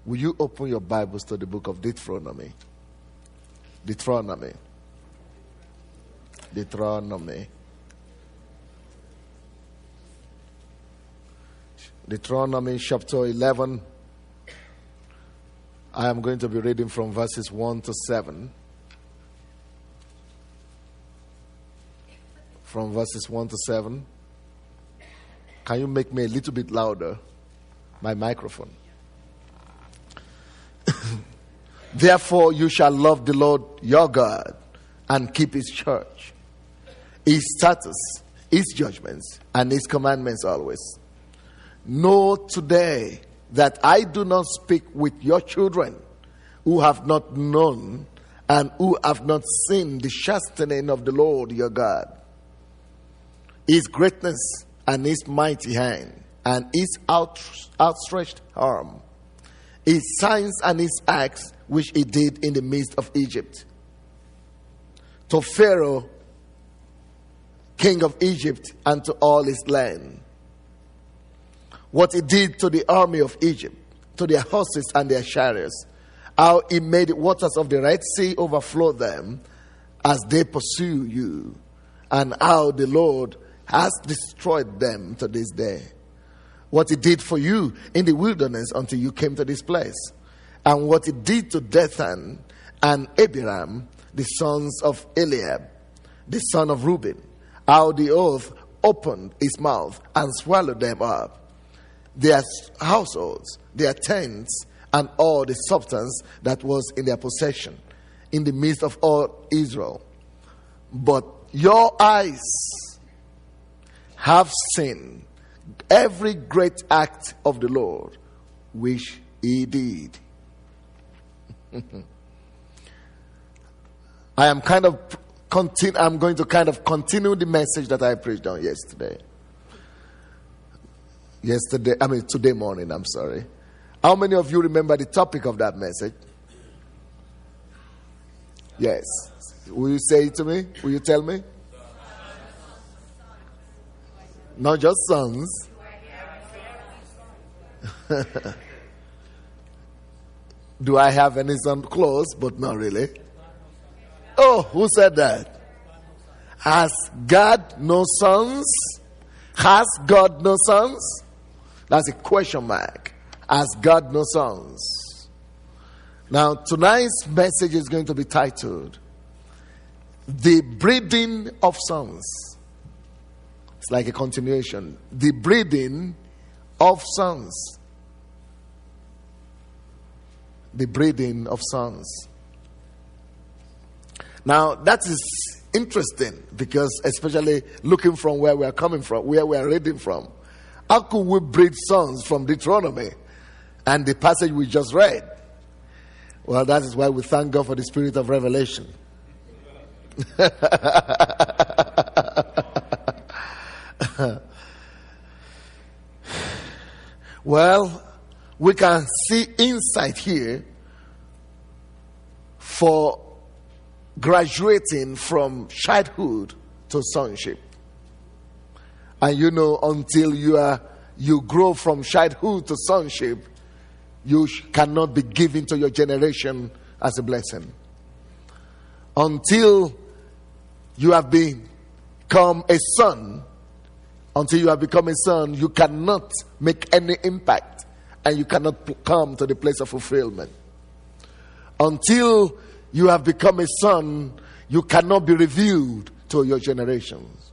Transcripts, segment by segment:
Will you open your Bibles to the book of Deuteronomy? Deuteronomy chapter 11. I am going to be reading from verses 1 to 7. From verses 1 to 7. Can you make me a little bit louder? My microphone. Therefore you shall love the Lord your God and keep his church, his statutes, his judgments, and his commandments always. Know today that I do not speak with your children who have not known and who have not seen the chastening of the Lord your God, his greatness and his mighty hand and his outstretched arm, his signs and his acts which he did in the midst of Egypt. To Pharaoh, king of Egypt, and to all his land. What he did to the army of Egypt, to their horses and their chariots, how he made the waters of the Red Sea overflow them as they pursue you, and how the Lord has destroyed them to this day. What he did for you in the wilderness until you came to this place, and what he did to Dathan and Abiram, the sons of Eliab, the son of Reuben, how the earth opened his mouth and swallowed them up, their households, their tents, and all the substance that was in their possession, in the midst of all Israel. But your eyes have seen every great act of the Lord, which he did. I'm going to continue the message that I preached on today morning, I'm sorry. How many of you remember the topic of that message? Yes. Will you say it to me? Will you tell me? Not just sons. Do I have any son close? But not really. Oh, who said that? Has God no sons? Has God no sons? That's a question mark. Has God no sons? Now, tonight's message is going to be titled, The Breeding of Sons. It's like a continuation. The breeding of sons. The breeding of sons. Now, that is interesting because, especially looking from where we are coming from, where we are reading from, how could we breed sons from Deuteronomy and the passage we just read? Well, that is why we thank God for the spirit of revelation. Well, we can see insight here for graduating from childhood to sonship. And you know, until you grow from childhood to sonship, you cannot be given to your generation as a blessing. Until you have become a son, you cannot make any impact and you cannot come to the place of fulfillment. Until you have become a son, you cannot be revealed to your generations.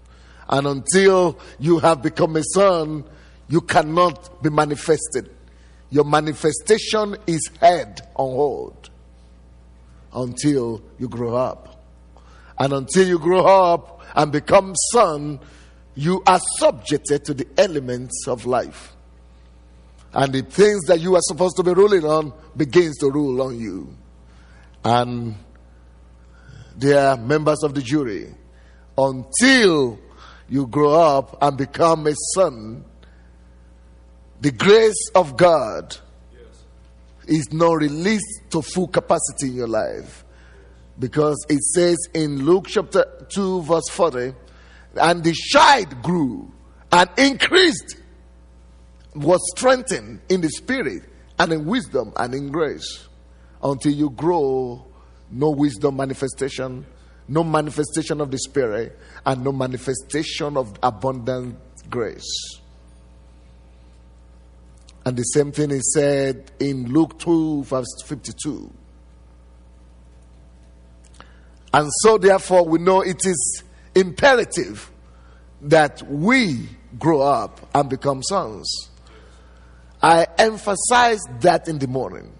And until you have become a son, you cannot be manifested. Your manifestation is held on hold until you grow up. And until you grow up and become son, you are subjected to the elements of life. And the things that you are supposed to be ruling on begins to rule on you. And they are members of the jury. Until you grow up and become a son, the grace of God is not released to full capacity in your life. Because it says in Luke chapter 2 verse 40, and the child grew and increased, was strengthened in the spirit, and in wisdom and in grace, until you grow, no wisdom manifestation, no manifestation of the Spirit, and no manifestation of abundant grace. And the same thing is said in Luke 2, verse 52. And so, therefore, we know it is imperative that we grow up and become sons. I emphasized that in the morning,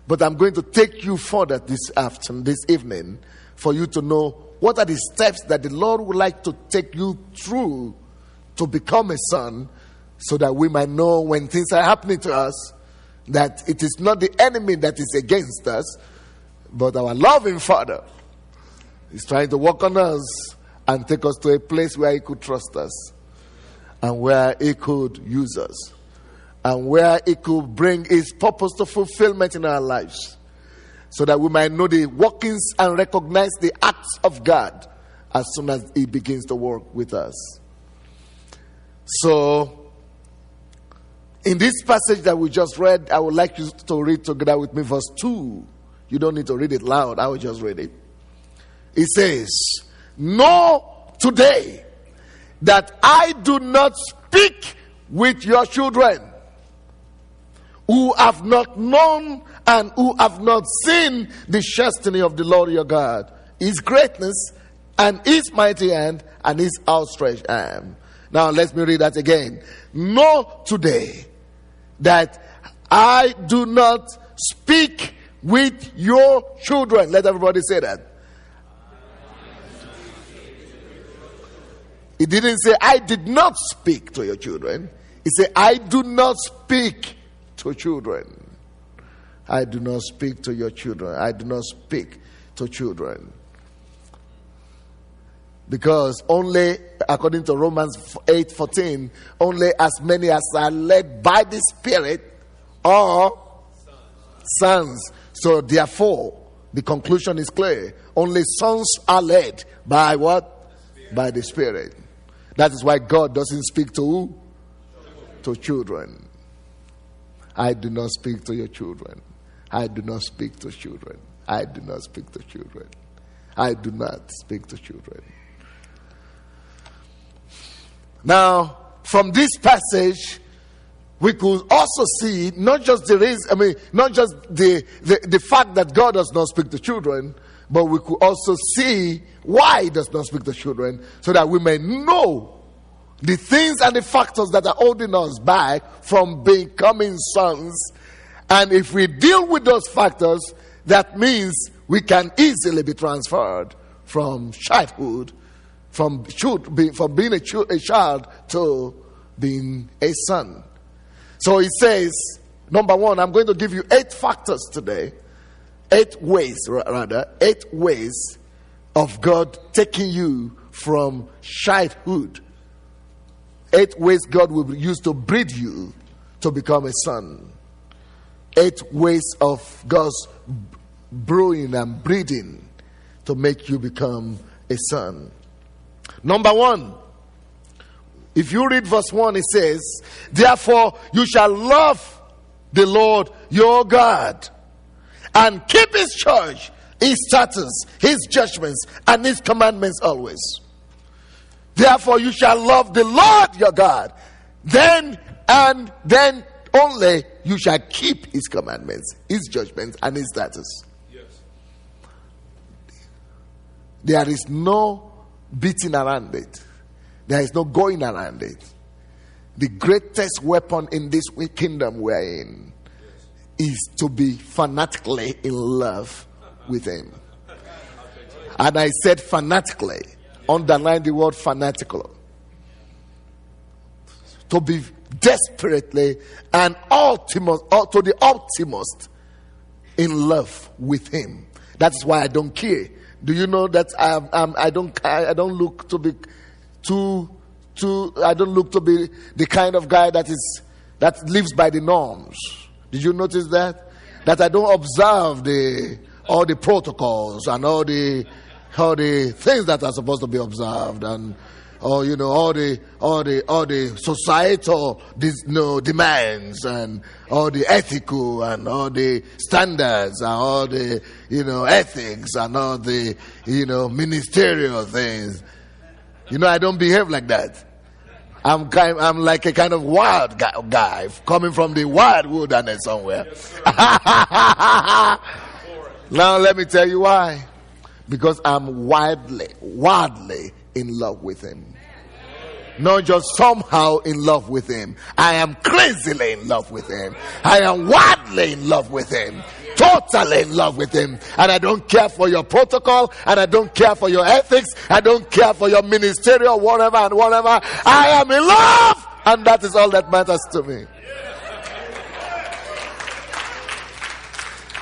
but I'm going to take you further this evening, for you to know what are the steps that the Lord would like to take you through to become a son, so that we might know when things are happening to us that it is not the enemy that is against us, but our loving Father is trying to work on us and take us to a place where He could trust us, and where He could use us, and where He could bring His purpose to fulfillment in our lives, so that we might know the workings and recognize the acts of God as soon as He begins to work with us. So, in this passage that we just read, I would like you to read together with me verse 2. You don't need to read it loud. I will just read it. It says, "Know today that I do not speak with your children, who have not known and who have not seen the chastening of the Lord your God, His greatness and His mighty hand and His outstretched arm." Now let me read that again. "Know today that I do not speak with your children." Let everybody say that. He didn't say, "I did not speak to your children." He said, "I do not speak to children. I do not speak to your children. I do not speak to children." Because only, according to Romans 8:14, only as many as are led by the Spirit are sons. So therefore, the conclusion is clear. Only sons are led by what? By the Spirit. That is why God doesn't speak to who? To children. "I do not speak to your children. I do not speak to children. I do not speak to children. I do not speak to children." Now, from this passage, we could also see not just the reason, not just the fact that God does not speak to children, but we could also see why He does not speak to children, so that we may know the things and the factors that are holding us back from becoming sons. And if we deal with those factors, that means we can easily be transferred from childhood, from being a child to being a son. So he says, number one, I'm going to give you 8 factors today. 8 ways of God taking you from childhood. 8 ways God will use to breed you to become a son. 8 ways of God's brewing and breeding to make you become a son. Number 1, if you read verse 1, it says, "Therefore you shall love the Lord your God and keep His church, His statutes, His judgments, and His commandments always." Therefore you shall love the Lord your God. Then and then only you shall keep His commandments, His judgments, and His statutes. Yes. There is no beating around it. There is no going around it. The greatest weapon in this kingdom we're in is to be fanatically in love with Him. And I said fanatically. Underline the word fanatical. To be desperately and to the utmost in love with Him. That's why I don't care. Do you know that I don't look to be I don't look to be the kind of guy that lives by the norms. Did you notice that? That I don't observe all the protocols and all the things that are supposed to be observed, and all the societal demands, and all the ethical, and all the standards, and all the ethics, and all the ministerial things. I don't behave like that. I'm like a kind of wild guy coming from the wild wilderness somewhere. Now let me tell you why. Because I'm wildly in love with him. Not just somehow in love with him. I am crazily in love with him. I am wildly in love with him. Totally in love with him. And I don't care for your protocol, and I don't care for your ethics, I don't care for your ministerial whatever and whatever. I am in love, and that is all that matters to me.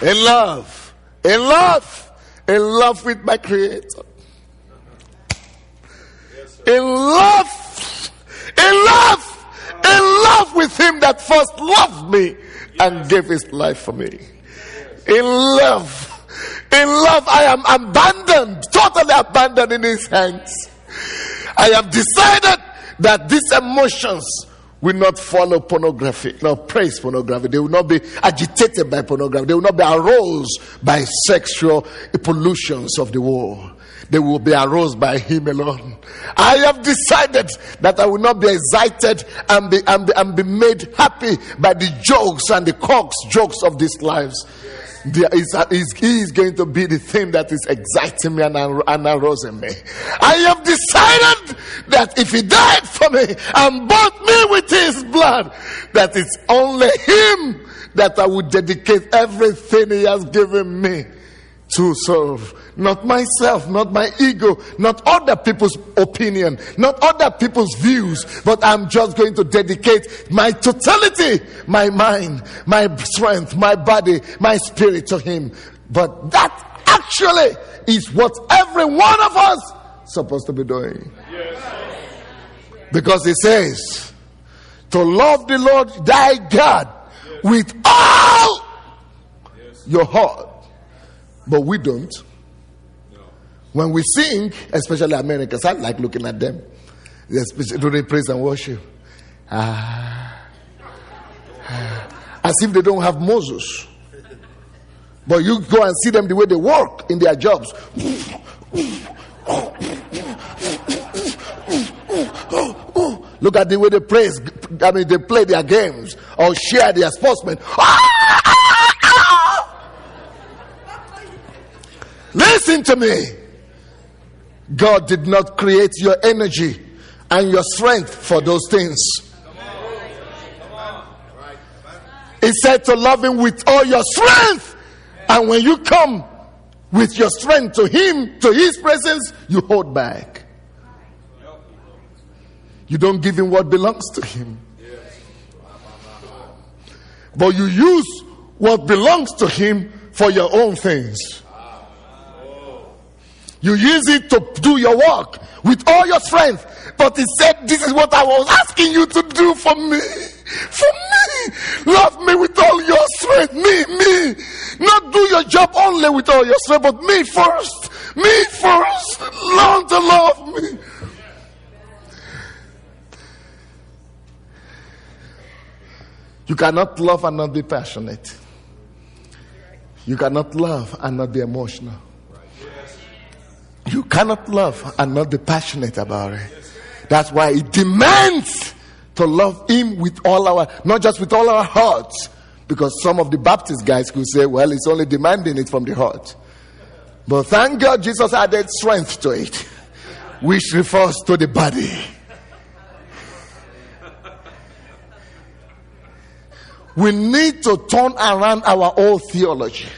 In love, in love, in love with my Creator. In love, in love, in love with him that first loved me and gave his life for me. In love, I am abandoned, totally abandoned in his hands. I have decided that these emotions will not follow pornography, not praise pornography. They will not be agitated by pornography. They will not be aroused by sexual pollutions of the world. They will be aroused by him alone. I have decided that I will not be excited and be made happy by the jokes and the cox jokes of these lives. He is going to be the thing that is exciting me and arousing me. I have decided that if he died for me and bought me with his blood, that it's only him that I would dedicate everything he has given me to serve. Not myself, not my ego, not other people's opinion, not other people's views, but I'm just going to dedicate my totality, my mind, my strength, my body, my spirit to him. But that actually is what every one of us is supposed to be doing. Yes. Because he says to love the Lord thy God with all your heart. But we don't. When we sing, especially Americans, I like looking at them, especially during praise and worship. As if they don't have Moses. But you go and see them the way they work in their jobs. Look at the way they praise. They play their games or share their sportsmen. Listen to me. God did not create your energy and your strength for those things. He said to love him with all your strength. And when you come with your strength to him, to his presence, you hold back. You don't give him what belongs to him. But you use what belongs to him for your own things. You use it to do your work with all your strength. But he said, this is what I was asking you to do for me. For me. Love me with all your strength. Me. Not do your job only with all your strength, but me first. Me first. Learn to love me. You cannot love and not be passionate. You cannot love and not be emotional. You cannot love and not be passionate about it. That's why it demands to love him with all our, not just with all our hearts. Because some of the Baptist guys could say, well, it's only demanding it from the heart. But thank God Jesus added strength to it, which refers to the body. We need to turn around our old theology,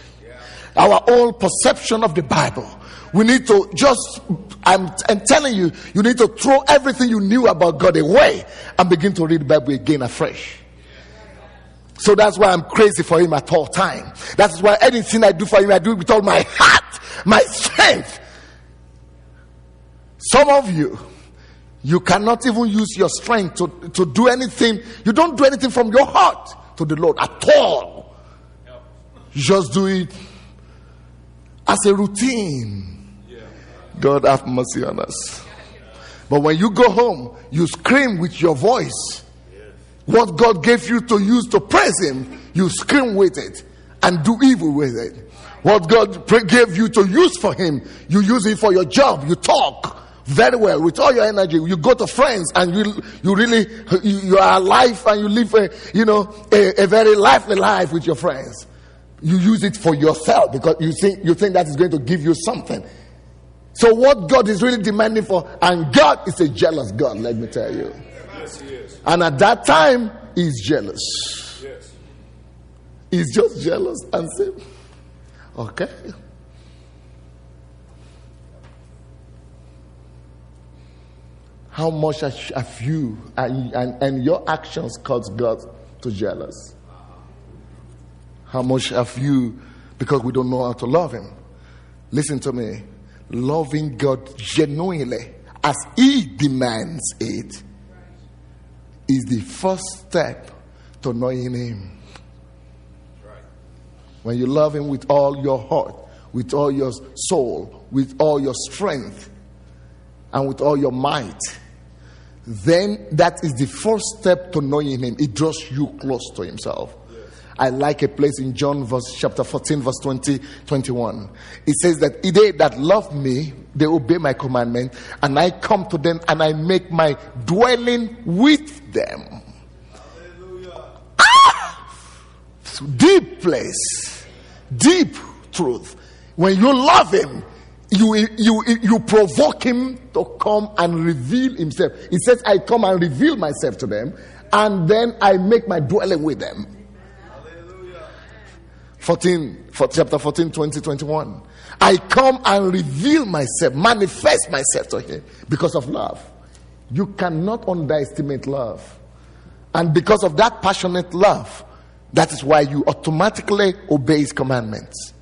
our old perception of the Bible. We need to just, I'm telling you, you need to throw everything you knew about God away and begin to read the Bible again afresh. So that's why I'm crazy for him at all time. That's why anything I do for him, I do it with all my heart, my strength. Some of you, you cannot even use your strength to do anything. You don't do anything from your heart to the Lord at all. You just do it as a routine. God have mercy on us. But when you go home, you scream with your voice. What God gave you to use to praise him, you scream with it and do evil with it. What God gave you to use for him, you use it for your job. You talk very well with all your energy. You go to friends and you are alive and you live a very lively life with your friends. You use it for yourself because you think that is going to give you something. So what God is really demanding for, and God is a jealous God, let me tell you. Yes, he is. And at that time, he's jealous. Yes. He's just jealous and say, okay. How much have you and your actions caused God to jealous? How much have you, because we don't know how to love him? Listen to me. Loving God genuinely as he demands it is the first step to knowing him. Right. When you love him with all your heart, with all your soul, with all your strength, and with all your might, then that is the first step to knowing him. It draws you close to himself. I like a place in John chapter 14 verse 20-21. It says that they that love me, they obey my commandment, and I come to them and I make my dwelling with them. Hallelujah. So deep place, deep truth. When you love him, you provoke him to come and reveal himself. It says, I come and reveal myself to them, and then I make my dwelling with them. Chapter 14, 20-21. I come and reveal myself, manifest myself to him because of love. You cannot underestimate love. And because of that passionate love, that is why you automatically obey his commandments.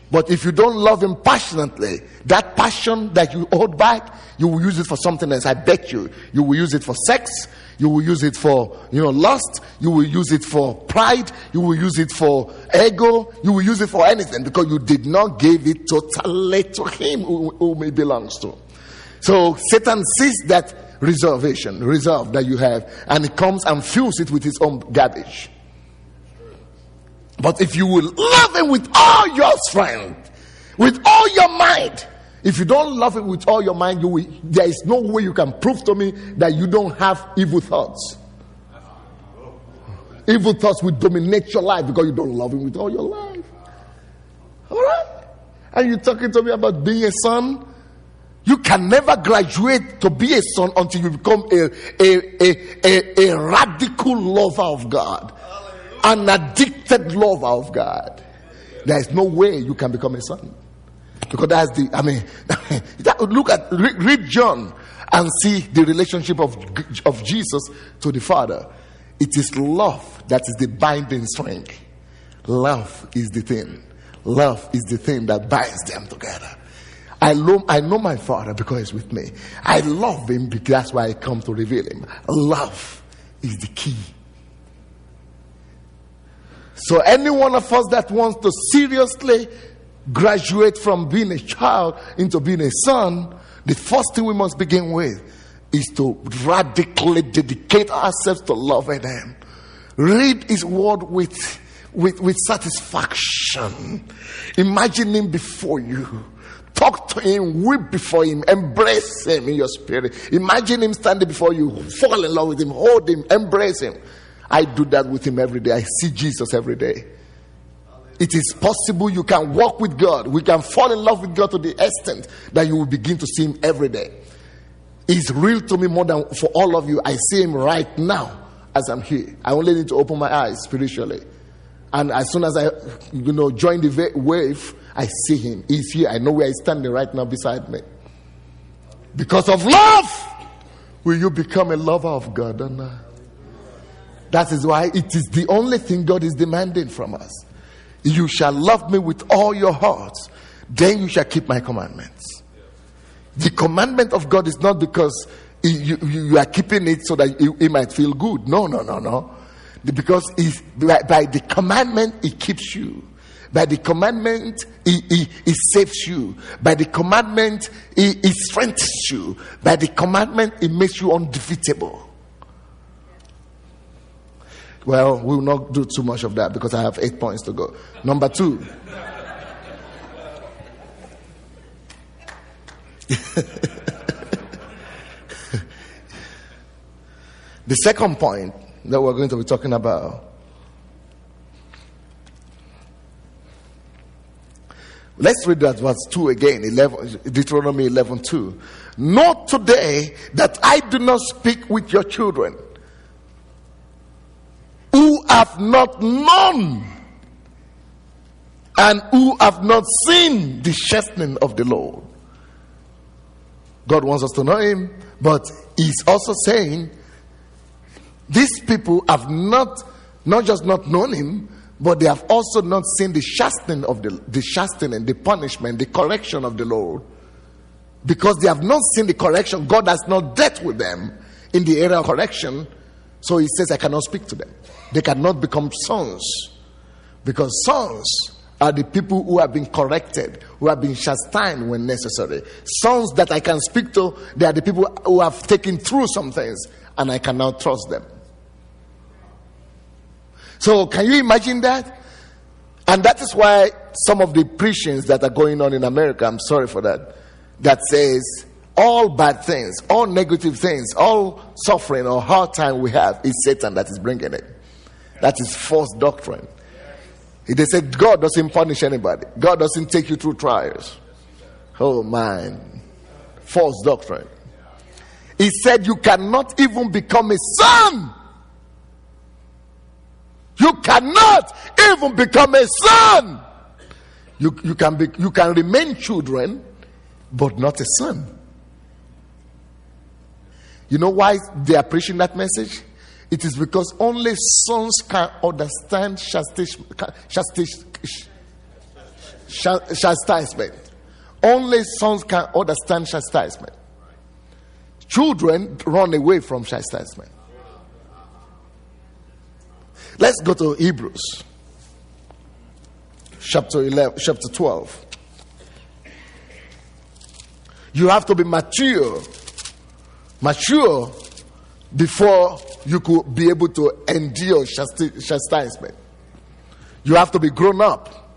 But if you don't love him passionately, that passion that you hold back, you will use it for something else. I bet you. You will use it for sex. You will use it for, lust. You will use it for pride. You will use it for ego. You will use it for anything because you did not give it totally to him whom it belongs to. So Satan sees that reserve that you have, and he comes and fills it with his own garbage. But if you will love him with all your strength, with all your might, if you don't love him with all your mind, there is no way you can prove to me that you don't have evil thoughts. Evil thoughts will dominate your life because you don't love him with all your life. All right? And you're talking to me about being a son? You can never graduate to be a son until you become a radical lover of God. An addicted lover of God. There is no way you can become a son. Because that's read John and see the relationship of Jesus to the Father. It is love that is the binding strength. Love is the thing. Love is the thing that binds them together. I know my Father because he's with me. I love him because that's why I come to reveal him. Love is the key. So any one of us that wants to seriously graduate from being a child into being a son, the first thing we must begin with is to radically dedicate ourselves to loving him. Read his word with satisfaction. Imagine him before you. Talk to him, weep before him, embrace him in your spirit. Imagine him standing before you, fall in love with him, hold him, embrace him. I do that with him every day. I see Jesus every day. It is possible you can walk with God. We can fall in love with God to the extent that you will begin to see him every day. He's real to me more than for all of you. I see him right now as I'm here. I only need to open my eyes spiritually. And as soon as I join the wave, I see him. He's here. I know where he's standing right now beside me. Because of love, will you become a lover of God or not? That is why it is the only thing God is demanding from us. You shall love me with all your heart, then you shall keep my commandments. The commandment of God is not because you are keeping it so that it might feel good. No. Because by the commandment, it keeps you. By the commandment, he saves you. By the commandment, he strengthens you. By the commandment, it makes you undefeatable. Well, we will not do too much of that because I have 8 points to go. Number 2. The second point that we're going to be talking about. Let's read that verse 2 again, Deuteronomy 11:2. Know today that I do not speak with your children who have not known and who have not seen the chastening of the Lord. God wants us to know him, but he's also saying these people have not just not known him, but they have also not seen the chastening of the chastening, the punishment, the correction of the Lord. Because they have not seen the correction, God has not dealt with them in the area of correction. So he says, I cannot speak to them. They cannot become sons. Because sons are the people who have been corrected, who have been chastised when necessary. Sons that I can speak to, they are the people who have taken through some things, and I cannot trust them. So can you imagine that? And that is why some of the preachings that are going on in America, I'm sorry for that, that says all bad things, all negative things, all suffering or hard time we have is Satan that is bringing it. That is false doctrine. They said God doesn't punish anybody. God doesn't take you through trials. Oh man, false doctrine. He said you cannot even become a son. You cannot even become a son. You can remain children, but not a son. You know why they are preaching that message? It is because only sons can understand chastisement. Only sons can understand chastisement. Children run away from chastisement. Let's go to Hebrews chapter 12. You have to be mature before you could be able to endure chastisement. You have to be grown up.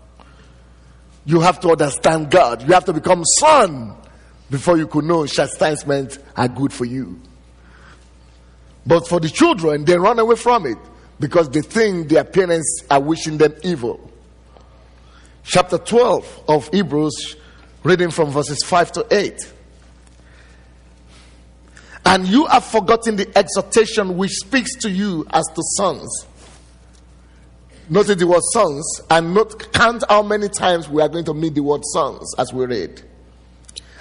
You have to understand God. You have to become son before you could know chastisement are good for you. But for the children, they run away from it because they think their parents are wishing them evil. Chapter 12 of Hebrews, reading from verses 5 to 8. And you have forgotten the exhortation which speaks to you as to sons. Notice the word sons, and count how many times we are going to meet the word sons as we read.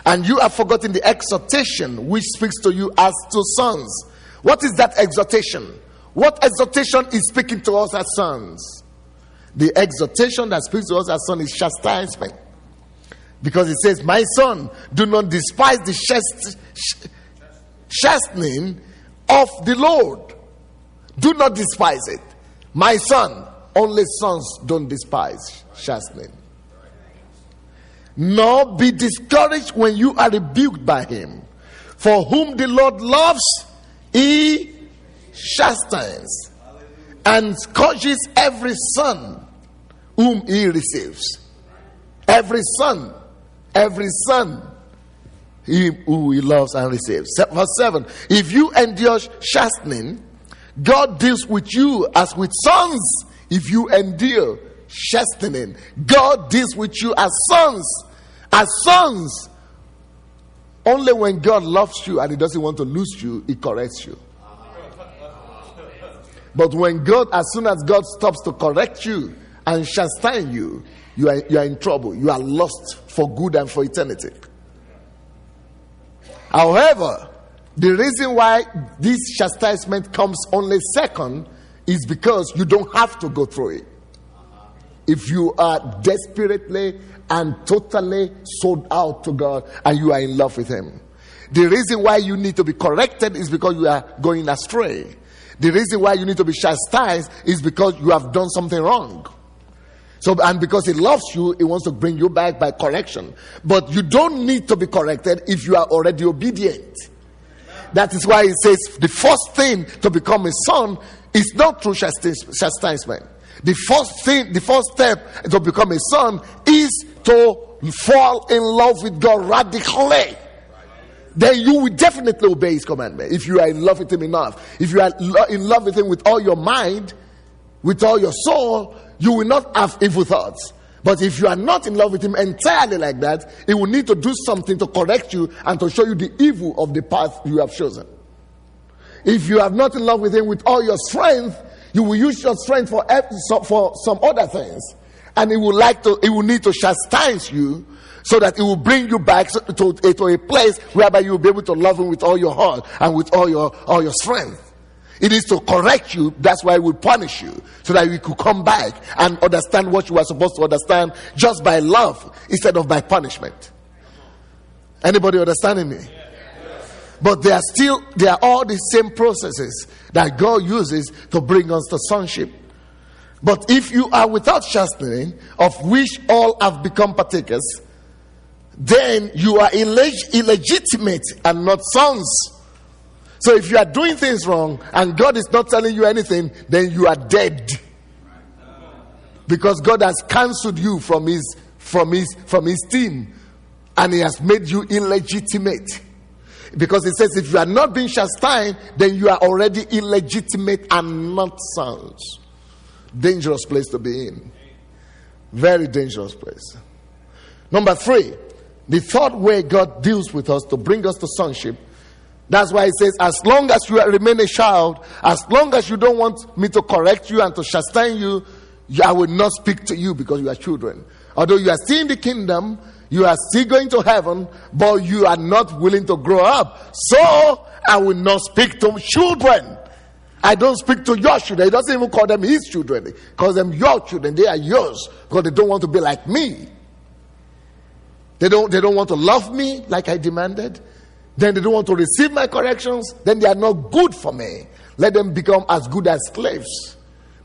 And you have forgotten the exhortation which speaks to you as to sons. What is that exhortation? What exhortation is speaking to us as sons? The exhortation that speaks to us as sons is chastisement. Because it says, my son, do not despise the chastening of the Lord. Do not despise it. My son, only sons don't despise chastening. Nor be discouraged when you are rebuked by him. For whom the Lord loves, he chastens and scourges every son whom he receives. Every son who he loves and receives. Verse 7. If you endure chastening, God deals with you as with sons. If you endure chastening, God deals with you as sons. As sons. Only when God loves you and he doesn't want to lose you, he corrects you. But as soon as God stops to correct you and chastise you, you are in trouble. You are lost for good and for eternity. However, the reason why this chastisement comes only second is because you don't have to go through it. If you are desperately and totally sold out to God and you are in love with him. The reason why you need to be corrected is because you are going astray. The reason why you need to be chastised is because you have done something wrong. So, and because he loves you, he wants to bring you back by correction. But you don't need to be corrected if you are already obedient. That is why it says the first thing to become a son is not through chastisement. The first step to become a son is to fall in love with God radically. Then you will definitely obey his commandment. If you are in love with him enough, if you are in love with him with all your mind, with all your soul, you will not have evil thoughts. But if you are not in love with him entirely like that, he will need to do something to correct you and to show you the evil of the path you have chosen. If you are not in love with him with all your strength, you will use your strength for some other things, and he will need to chastise you so that it will bring you back to a place whereby you will be able to love him with all your heart and with all your strength. It is to correct you. That's why he will punish you, so that you could come back and understand what you are supposed to understand just by love instead of by punishment. Anybody understanding me? But they are all the same processes that God uses to bring us to sonship. But if you are without chastening, of which all have become partakers, then you are illegitimate and not sons. So if you are doing things wrong and God is not telling you anything, then you are dead. Because God has cancelled you from his team, and he has made you illegitimate. Because it says if you are not being chastised, then you are already illegitimate and not sons. Dangerous place to be in. Very dangerous place. Number 3, the third way God deals with us to bring us to sonship. That's why it says, as long as you remain a child, as long as you don't want me to correct you and to chastise you, I will not speak to you because you are children. Although you are still in the kingdom, you are still going to heaven, but you are not willing to grow up. So I will not speak to children. I don't speak to your children. He doesn't even call them his children. He calls them your children. They are yours because they don't want to be like me. They don't want to love me like I demanded. Then they don't want to receive my corrections. Then they are not good for me. Let them become as good as slaves.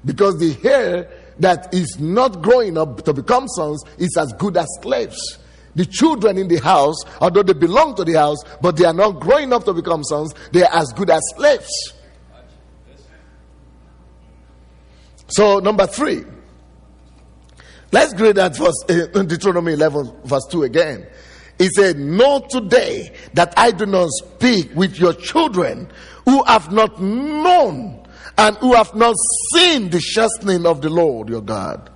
Because the hair that is not growing up to become sons is as good as slaves. The children in the house, although they belong to the house, but they are not growing up to become sons, they are as good as slaves. So, number 3. Let's read that verse, Deuteronomy 11, verse 2 again. He said, know today that I do not speak with your children who have not known and who have not seen the chastening of the Lord your God.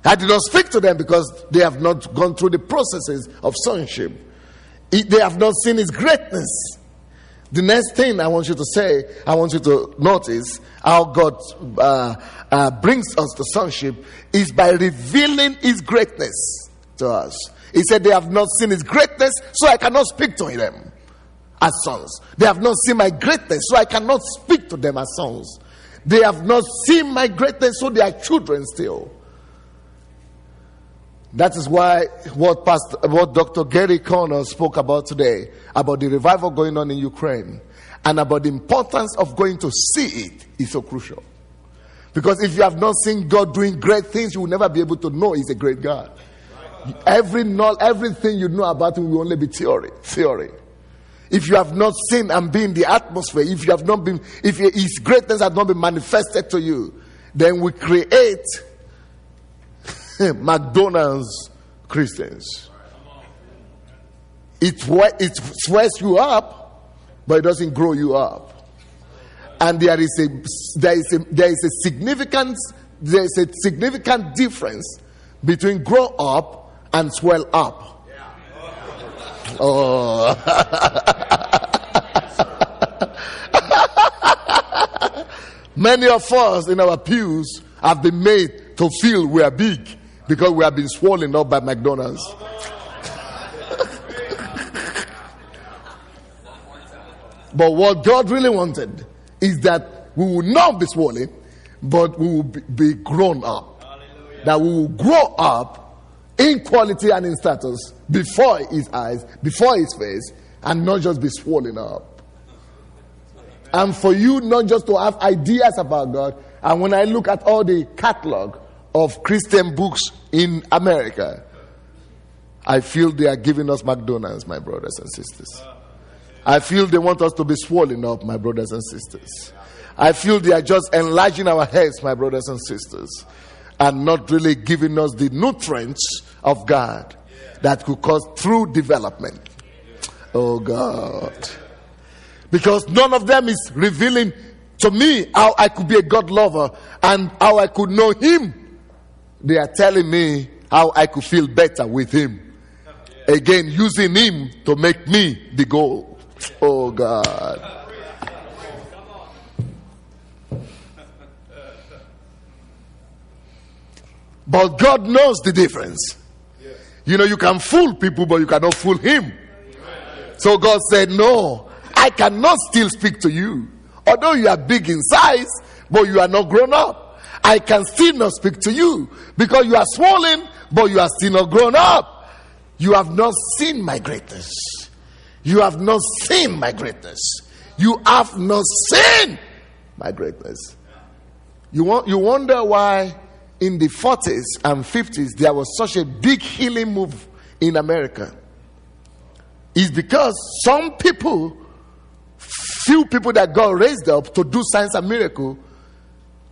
I did not speak to them because they have not gone through the processes of sonship. They have not seen his greatness. The next thing I want you to say, I want you to notice how God brings us to sonship is by revealing his greatness to us. He said they have not seen his greatness, so I cannot speak to them as sons. They have not seen my greatness, so I cannot speak to them as sons. They have not seen my greatness, so they are children still. That is why what Dr. Gary Connor spoke about today, about the revival going on in Ukraine, and about the importance of going to see it, is so crucial. Because if you have not seen God doing great things, you will never be able to know he's a great God. Everything you know about him will only be theory. If you have not seen and been in the atmosphere, if his greatness has not been manifested to you, then we create McDonald's Christians. It swears you up, but it doesn't grow you up. And there is a significant difference between grow up and swell up. Oh. Many of us in our pews have been made to feel we are big because we have been swollen up by McDonald's. But what God really wanted is that we will not be swollen, but we will be grown up. Hallelujah. That we will grow up in quality and in status before his eyes, before his face, and not just be swollen up. And for you not just to have ideas about God. And when I look at all the catalog of Christian books in America, I feel they are giving us McDonald's, my brothers and sisters. I feel they want us to be swollen up, my brothers and sisters. I feel they are just enlarging our heads, my brothers and sisters, and not really giving us the nutrients of God that could cause true development. Oh God. Because none of them is revealing to me how I could be a God lover and how I could know Him. They are telling me how I could feel better with Him. Again, using Him to make me the goal. Oh God. But God knows the difference. You know, you can fool people, but you cannot fool Him. So God said, no, I cannot still speak to you. Although you are big in size, but you are not grown up. I can still not speak to you because you are swollen, but you are still not grown up. You have not seen my greatness. You have not seen my greatness. You have not seen my greatness. You wonder why in the 40s and 50s there was such a big healing move in America. It's because some people, few people that God raised up to do signs and miracles,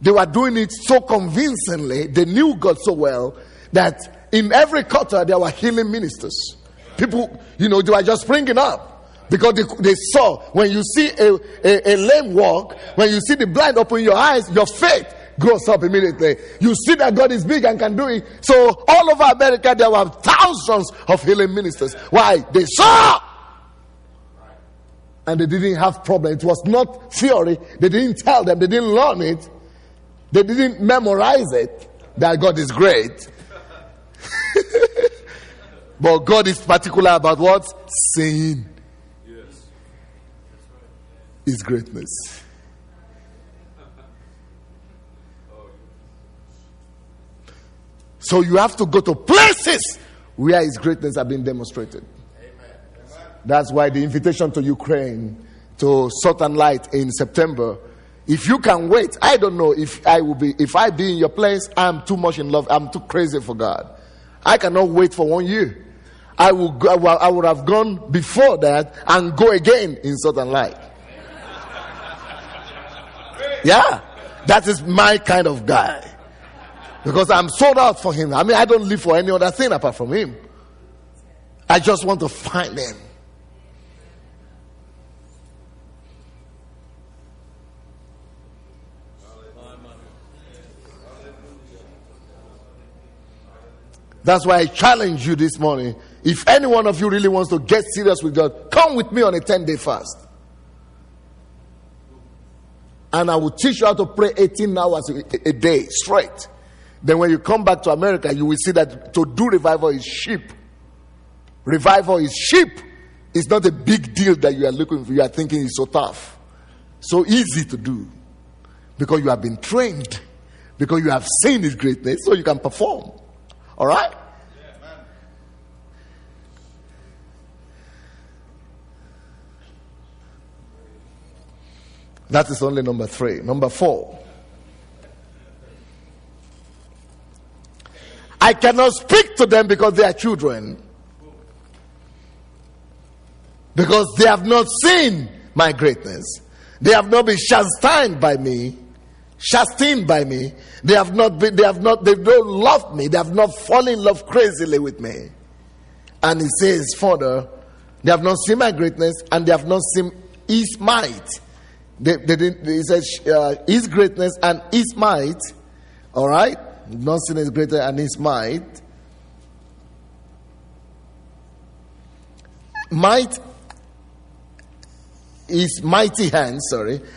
they were doing it so convincingly, they knew God so well, that in every quarter there were healing ministers. People, they were just springing up. Because they saw, when you see a lame walk, when you see the blind open your eyes, your faith grows up immediately. You see that God is big and can do it. So all over America there were thousands of healing ministers. Why? They saw! And they didn't have problem. It was not theory. They didn't tell them. They didn't learn it. They didn't memorize it. That God is great. But God is particular about what? Saying His greatness. So you have to go to places where His greatness has been demonstrated. That's why the invitation to Ukraine, to Southern Light in September, if you can wait, I don't know if I be in your place, I'm too much in love, I'm too crazy for God. I cannot wait for 1 year. I would have gone before that and go again in Southern Light. Yeah, that is my kind of guy. Because I'm sold out for Him. I mean, I don't live for any other thing apart from Him. I just want to find Him. That's why I challenge you this morning. If any one of you really wants to get serious with God, come with me on a 10-day fast. And I will teach you how to pray 18 hours a day straight. Then when you come back to America, you will see that to do revival is cheap. Revival is cheap. It's not a big deal that you are looking for. You are thinking it's so tough. So easy to do. Because you have been trained. Because you have seen His greatness, so you can perform. All right? That is only number 3. Number 4. I cannot speak to them because they are children. Because they have not seen my greatness. They have not been chastened by me. They don't love me. They have not fallen in love crazily with me. And He says further, they have not seen my greatness and they have not seen His might. He says His greatness and His might. All right? Not seen His greater and His might. Might His mighty hand,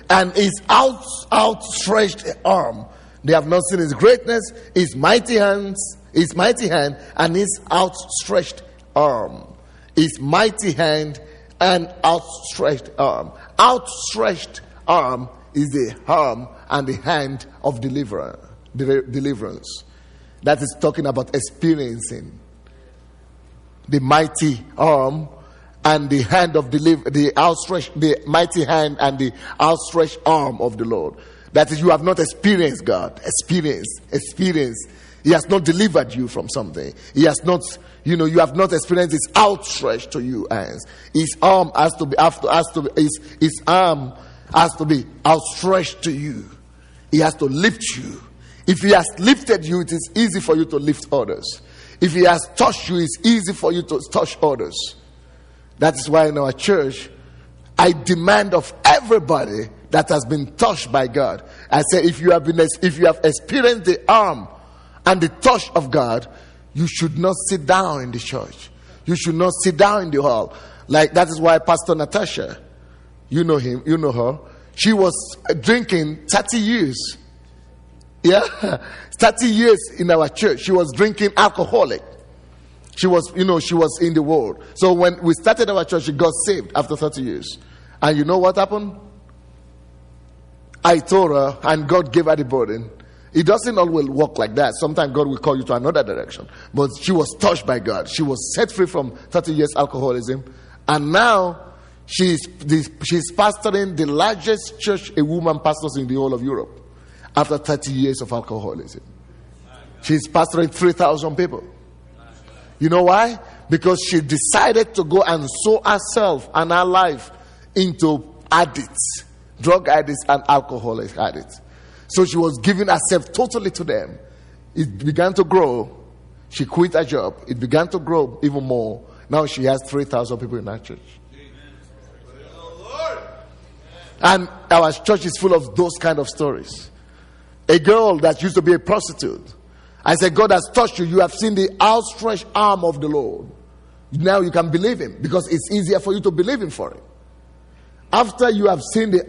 and His outstretched arm. They have not seen His greatness, His mighty hand, and His outstretched arm. His mighty hand and outstretched arm. Outstretched arm is the arm and the hand of deliverance. That is talking about experiencing the mighty arm and the hand of the mighty hand and the outstretched arm of the Lord. That is, you have not experienced God. Experience. He has not delivered you from something. He has not, you have not experienced his outstretched to you hands. His arm has to be his arm has to be outstretched to you. He has to lift you. If he has lifted you, it is easy for you to lift others. If he has touched you, it's easy for you to touch others. That is why in our church, I demand of everybody that has been touched by God. I say, if you have experienced the arm and the touch of God, you should not sit down in the church. You should not sit down in the hall. Like, that is why Pastor Natasha, you know her. She was drinking 30 years. Yeah, 30 years in our church. She was drinking alcoholic. She was in the world. So when we started our church, she got saved after 30 years. And you know what happened? I told her, and God gave her the burden. It doesn't always work like that. Sometimes God will call you to another direction. But she was touched by God. She was set free from 30 years alcoholism. And now she's pastoring the largest church a woman pastors in the whole of Europe. After 30 years of alcoholism. She's pastoring 3,000 people. You know why? Because she decided to go and sow herself and her life into addicts, drug addicts and alcoholic addicts. So she was giving herself totally to them. It began to grow. She quit her job. It began to grow even more. Now she has 3,000 people in her church. And our church is full of those kind of stories. A girl that used to be a prostitute. I said, God has touched you. You have seen the outstretched arm of the Lord. Now you can believe him because it's easier for you to believe him for it. After you have seen the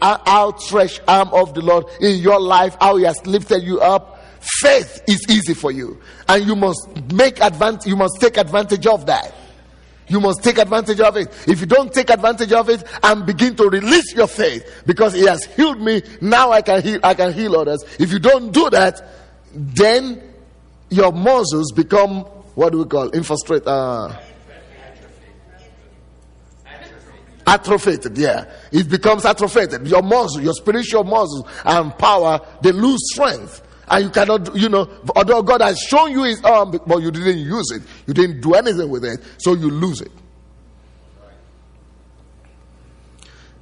outstretched arm of the Lord in your life, how he has lifted you up, faith is easy for you. And you must take advantage of that. You must take advantage of it. If you don't take advantage of it and begin to release your faith, because he has healed me, now I can heal others. If you don't do that, then your muscles become, what do we call, atrophied. Yeah, it becomes atrophied. Your muscles, your spiritual muscles and power, they lose strength. And you cannot, although God has shown you his arm, but you didn't use it. You didn't do anything with it, so you lose it.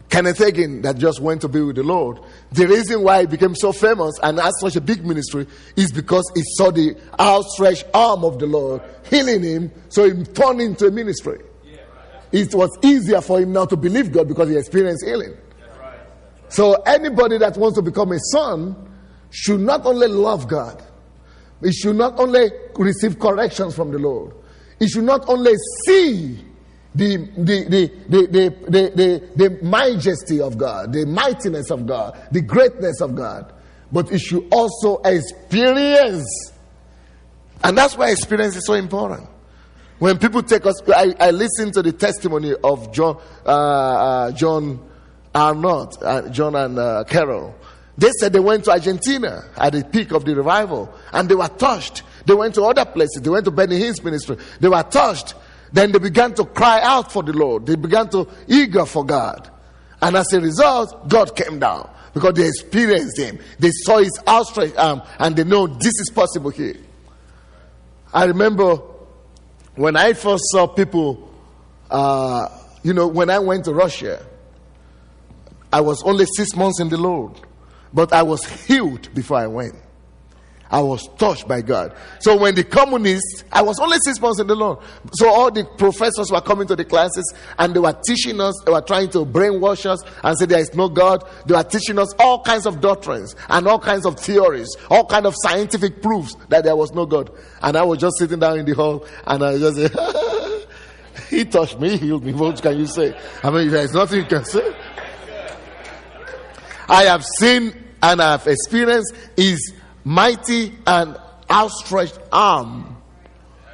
Kenneth Hagin, that just went to be with the Lord, the reason why he became so famous and had such a big ministry is because he saw the outstretched arm of the Lord healing him, so he turned into a ministry. It was easier for him now to believe God because he experienced healing. So anybody that wants to become a son should not only love God, he should not only receive corrections from the Lord, he should not only see the majesty of God, the mightiness of God, the greatness of God, but he should also experience. And that's why experience is so important. When people take us, I listen to the testimony of John and Carol. They said they went to Argentina at the peak of the revival and they were touched. They went to other places. They went to Benny Hinn's ministry. They were touched. Then they began to cry out for the Lord. They began to eager for God. And as a result, God came down because they experienced him. They saw his outstretched arm and they know this is possible here. I remember when I first saw people, when I went to Russia, I was only 6 months in the Lord. But I was healed before I went. I was touched by God. So when the communists, I was only 6 months in the Lord. So all the professors were coming to the classes and they were teaching us, they were trying to brainwash us and say there is no God. They were teaching us all kinds of doctrines and all kinds of theories, all kinds of scientific proofs that there was no God. And I was just sitting down in the hall and I just said, he touched me, he healed me. What can you say? I mean, there is nothing you can say. I have seen and I have experienced his mighty and outstretched arm.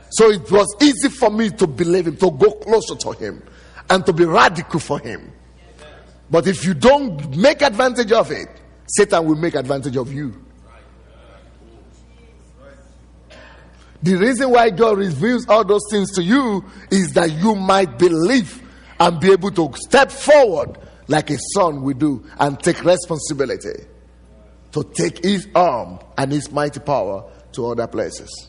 So it was easy for me to believe him, to go closer to him, and to be radical for him. But if you don't make advantage of it, Satan will make advantage of you. The reason why God reveals all those things to you is that you might believe and be able to step forward like a son will do and take responsibility to take his arm and his mighty power to other places.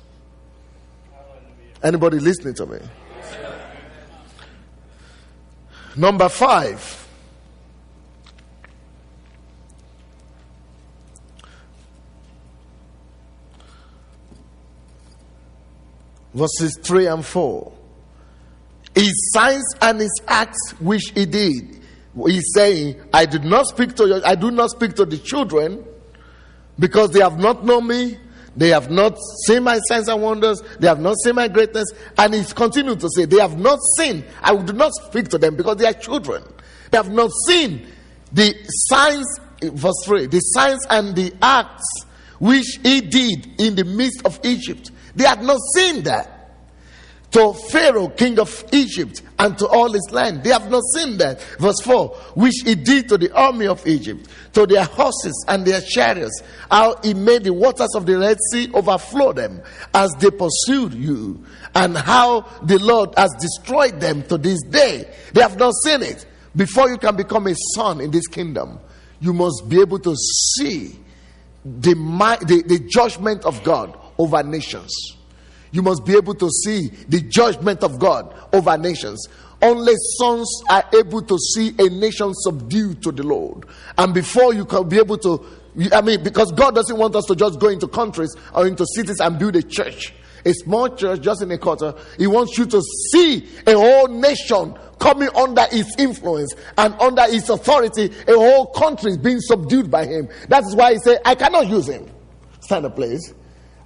Anybody listening to me? Number 5. Verses 3 and 4. His signs and his acts which he did. He's saying, I do not speak to the children, because they have not known me. They have not seen my signs and wonders. They have not seen my greatness. And he's continued to say, they have not seen. I do not speak to them because they are children. They have not seen the signs, verse 3, the signs and the acts which he did in the midst of Egypt. They had not seen that. To Pharaoh, king of Egypt, and to all his land. They have not seen that. Verse 4, which he did to the army of Egypt, to their horses and their chariots, how he made the waters of the Red Sea overflow them as they pursued you, and how the Lord has destroyed them to this day. They have not seen it. Before you can become a son in this kingdom, you must be able to see the judgment of God over nations. You must be able to see the judgment of God over nations. Only sons are able to see a nation subdued to the Lord. And before you can be able to, because God doesn't want us to just go into countries or into cities and build a church, a small church just in a quarter. He wants you to see a whole nation coming under his influence and under his authority. A whole country is being subdued by him. That is why he said, I cannot use him. Stand up, please.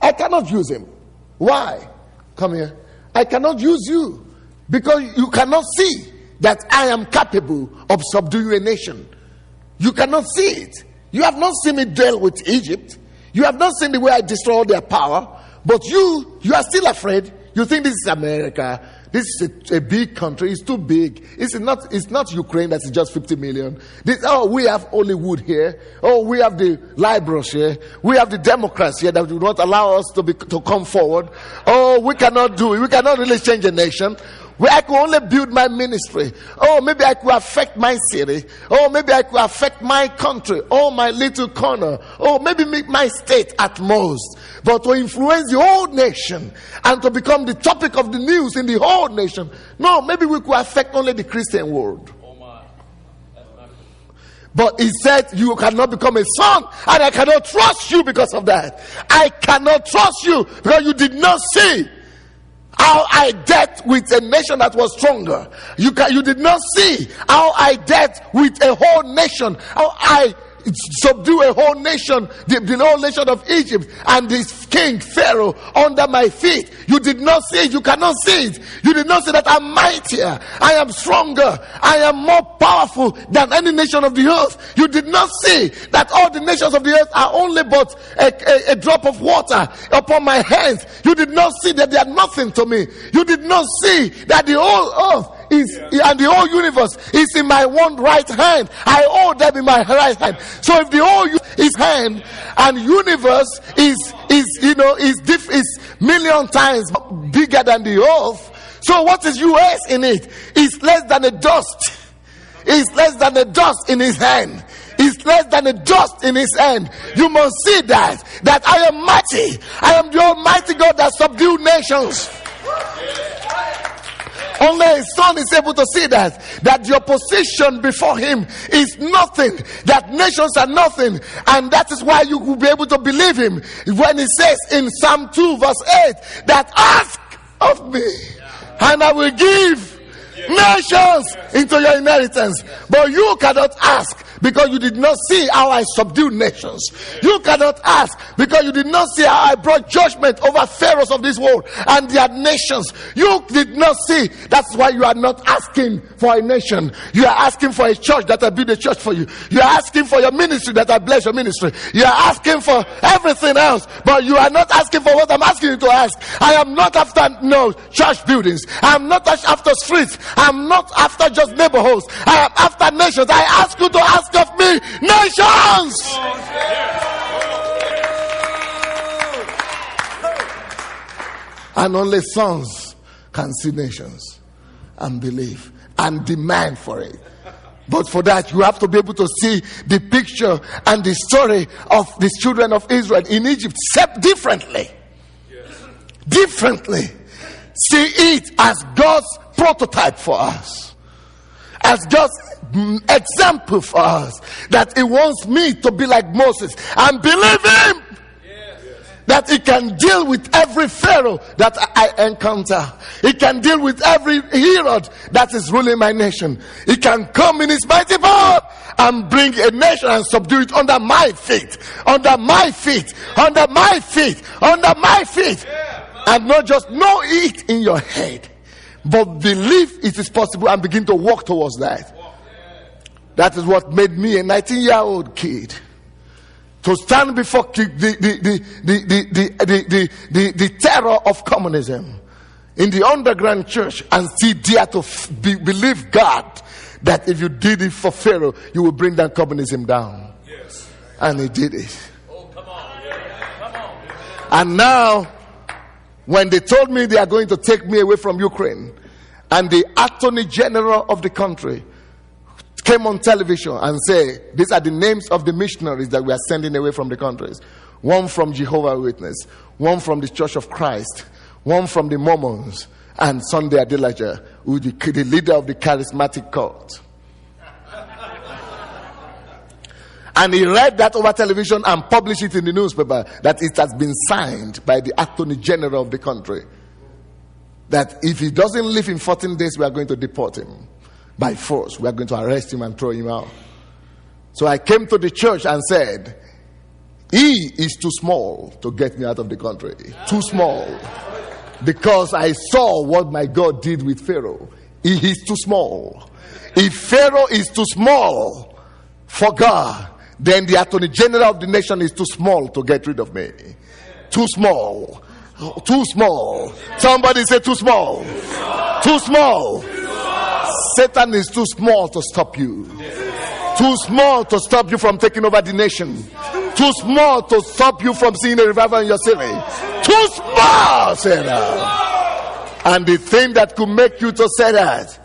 I cannot use him. Why? Come here. I cannot use you because you cannot see that I am capable of subduing a nation. You cannot see it. You have not seen me deal with Egypt. You have not seen the way I destroy all their power. But you are still afraid. You think this is America. This is a big country. It's too big. It's not Ukraine that's just 50 million. We have Hollywood here. We have the liberals here. We have the Democrats here that do not allow us to come forward. We cannot do it. We cannot really change a nation. Where I could only build my ministry. Maybe I could affect my city. Maybe I could affect my country. My little corner. Maybe my state at most. But to influence the whole nation and to become the topic of the news in the whole nation. No, maybe we could affect only the Christian world. But he said, you cannot become a son, and I cannot trust you because of that. I cannot trust you because you did not see how I dealt with a nation that was stronger. You did not see how I dealt with a whole nation, how I subdue a whole nation, the whole nation of Egypt, and this king Pharaoh under my feet. You did not see it. You cannot see it. You did not see that I'm mightier, I am stronger, I am more powerful than any nation of the earth. You did not see that all the nations of the earth are only but a drop of water upon my hands. You did not see that they are nothing to me. You did not see that the whole earth and the whole universe is in my one right hand. I hold them in my right hand. So if the whole is hand and universe is million times bigger than the earth, so what is US in it? It's less than a dust. It's less than a dust in his hand. It's less than a dust in his hand. You must see that I am mighty. I am the Almighty God that subdued nations. Only a son is able to see that your position before him is nothing, that nations are nothing, and that is why you will be able to believe him when he says in Psalm 2 verse 8 that ask of me and I will give nations into your inheritance. But you cannot ask because you did not see how I subdued nations. You cannot ask because you did not see how I brought judgment over pharaohs of this world and their nations. You did not see. That's why you are not asking for a nation. You are asking for a church that I build a church for you. You are asking for your ministry that I bless your ministry. You are asking for everything else, but you are not asking for what I'm asking you to ask. I am not after church buildings. I am not after streets. I am not after just neighborhoods. I am after nations. I ask you to ask of me nations. And only sons can see nations and believe and demand for it. But for that, you have to be able to see the picture and the story of the children of Israel in Egypt differently. differently. See it as God's prototype for us, as God's example for us, that He wants me to be like Moses and believe Him. That He can deal with every Pharaoh that I encounter. He can deal with every Herod that is ruling my nation. He can come in His mighty power and bring a nation and subdue it under my feet. Under my feet. Under my feet. Under my feet. And not just know it in your head, but believe it is possible and begin to walk towards that. That is what made me a 19-year-old kid to stand before the terror of communism in the underground church and see dare to believe God that if you did it for Pharaoh, you will bring down communism down. Yes. And He did it. Oh, come on. Come on. And now, when they told me they are going to take me away from Ukraine, and the Attorney General of the country came on television and say, these are the names of the missionaries that we are sending away from the countries. One from Jehovah's Witness, one from the Church of Christ, one from the Mormons, and Sunday Adelaja, who is the leader of the charismatic cult. And he read that over television and published it in the newspaper that it has been signed by the Attorney General of the country, that if he doesn't live in 14 days, we are going to deport him. By force, we are going to arrest him and throw him out. So I came to the church and said, He is too small to get me out of the country. Too small. Because I saw what my God did with Pharaoh. He is too small. If Pharaoh is too small for God, then the Attorney General of the nation is too small to get rid of me. Too small. Too small. Somebody say too small. Too small. Satan is too small to stop you. Too small to stop you from taking over the nation. Too small to stop you from seeing a revival in your city. Too small, Satan. And the thing that could make you to say that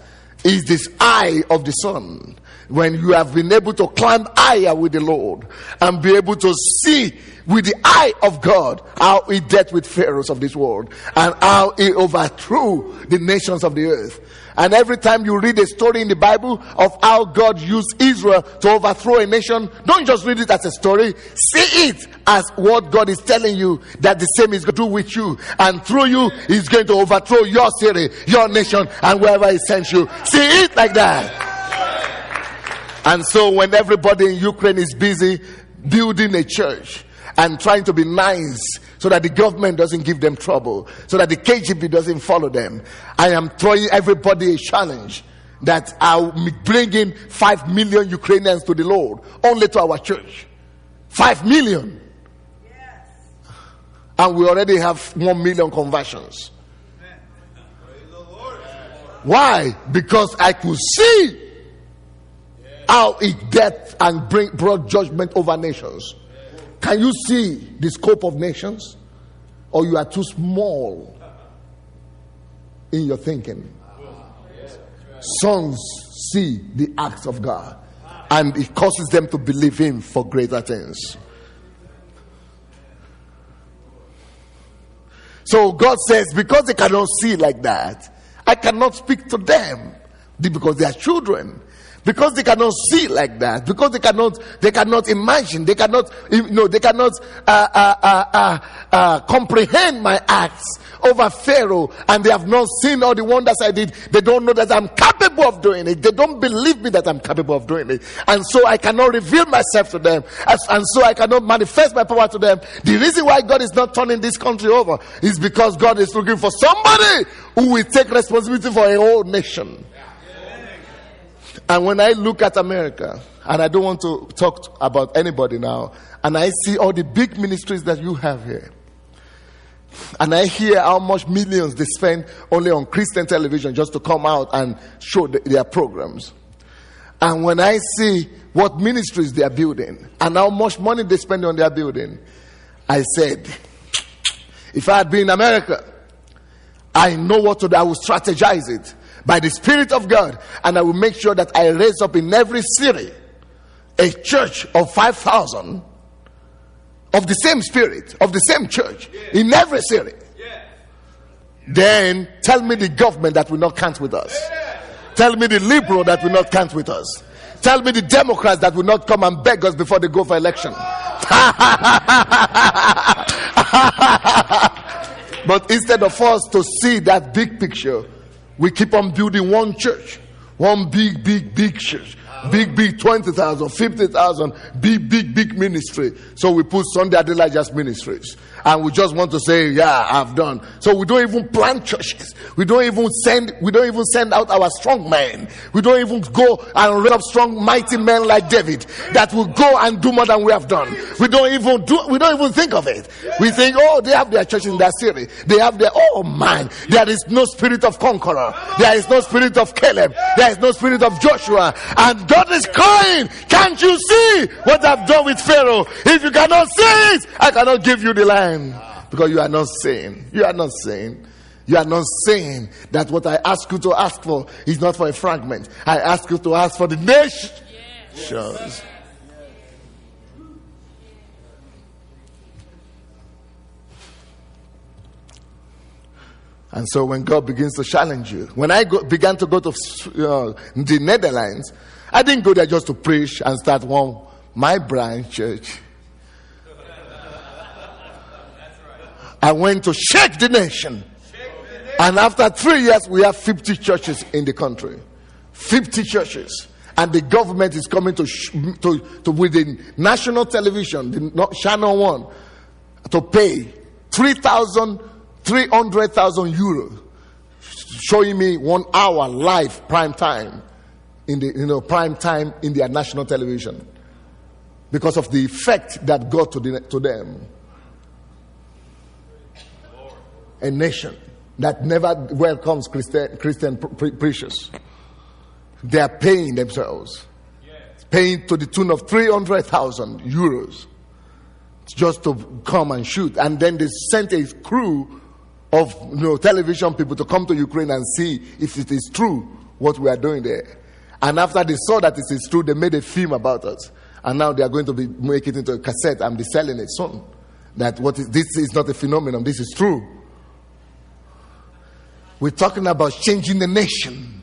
is this eye of the sun. When you have been able to climb higher with the Lord and be able to see with the eye of God how He dealt with pharaohs of this world and how He overthrew the nations of the earth. And every time you read a story in the Bible of how God used Israel to overthrow a nation, don't just read it as a story. See it as what God is telling you that the same is going to do with you. And through you, He's going to overthrow your city, your nation, and wherever He sends you. See it like that. And so when everybody in Ukraine is busy building a church and trying to be nice so that the government doesn't give them trouble, so that the KGB doesn't follow them, I am throwing everybody a challenge that I'll bring in 5 million Ukrainians to the Lord, only to our church. 5 million. Yes. And we already have 1 million conversions. Why? Because I could see how it death and brought judgment over nations. Can you see the scope of nations? Or you are too small in your thinking? Sons see the acts of God, and it causes them to believe Him for greater things. So God says, because they cannot see like that, I cannot speak to them, because they are children. Because they cannot see like that, because they cannot imagine, they cannot comprehend my acts over Pharaoh, and they have not seen all the wonders I did. They don't know that I'm capable of doing it. They don't believe me that I'm capable of doing it, and so I cannot reveal myself to them, and so I cannot manifest my power to them. The reason why God is not turning this country over is because God is looking for somebody who will take responsibility for a whole nation. And when I look at America, and I don't want to talk about anybody now, and I see all the big ministries that you have here, and I hear how much millions they spend only on Christian television just to come out and show their programs, and when I see what ministries they are building and how much money they spend on their building, I said, if I had been in America, I know what to do. I will strategize it by the Spirit of God, and I will make sure that I raise up in every city a church of 5,000 of the same spirit, of the same church, in every city. then tell me the government that will not count with us. Tell me the liberal that will not count with us. Tell me the Democrats that will not come and beg us before they go for election. But instead of us to see that big picture, we keep on building one church, one big church, big 20,000, 50,000, big ministry. So we put Sunday Adelaja's ministries, and we just want to say, yeah, I've done. So we don't even plant churches. We don't even send out our strong men. We don't even go and raise up strong, mighty men like David that will go and do more than we have done. We don't even think of it. We think, oh, they have their church in that city. They have their, oh man, there is no spirit of conqueror. There is no spirit of Caleb. There is no spirit of Joshua. And God is crying, can't you see what I've done with Pharaoh? If you cannot see it, I cannot give you the land. Because you are not saying. You are not saying that what I ask you to ask for is not for a fragment. I ask you to ask for the nations. And so when God begins to challenge you, when I began to go to the Netherlands, I didn't go there just to preach and start my branch church. I went to shake the nation. And after 3 years, we have 50 churches in the country. 50 churches. And the government is coming to with the national television, the Channel 1, to pay 300,000 euros, showing me 1 hour live prime time in their national television, because of the effect that got to them. A nation that never welcomes Christian preachers. They are paying themselves, paying to the tune of 300,000 euros just to come and shoot. And then they sent a crew of television people to come to Ukraine and see if it is true what we are doing there. And after they saw that it is true, they made a film about us. And now they are going to be make it into a cassette and be selling it soon. That this is not a phenomenon, this is true. We're talking about changing the nation.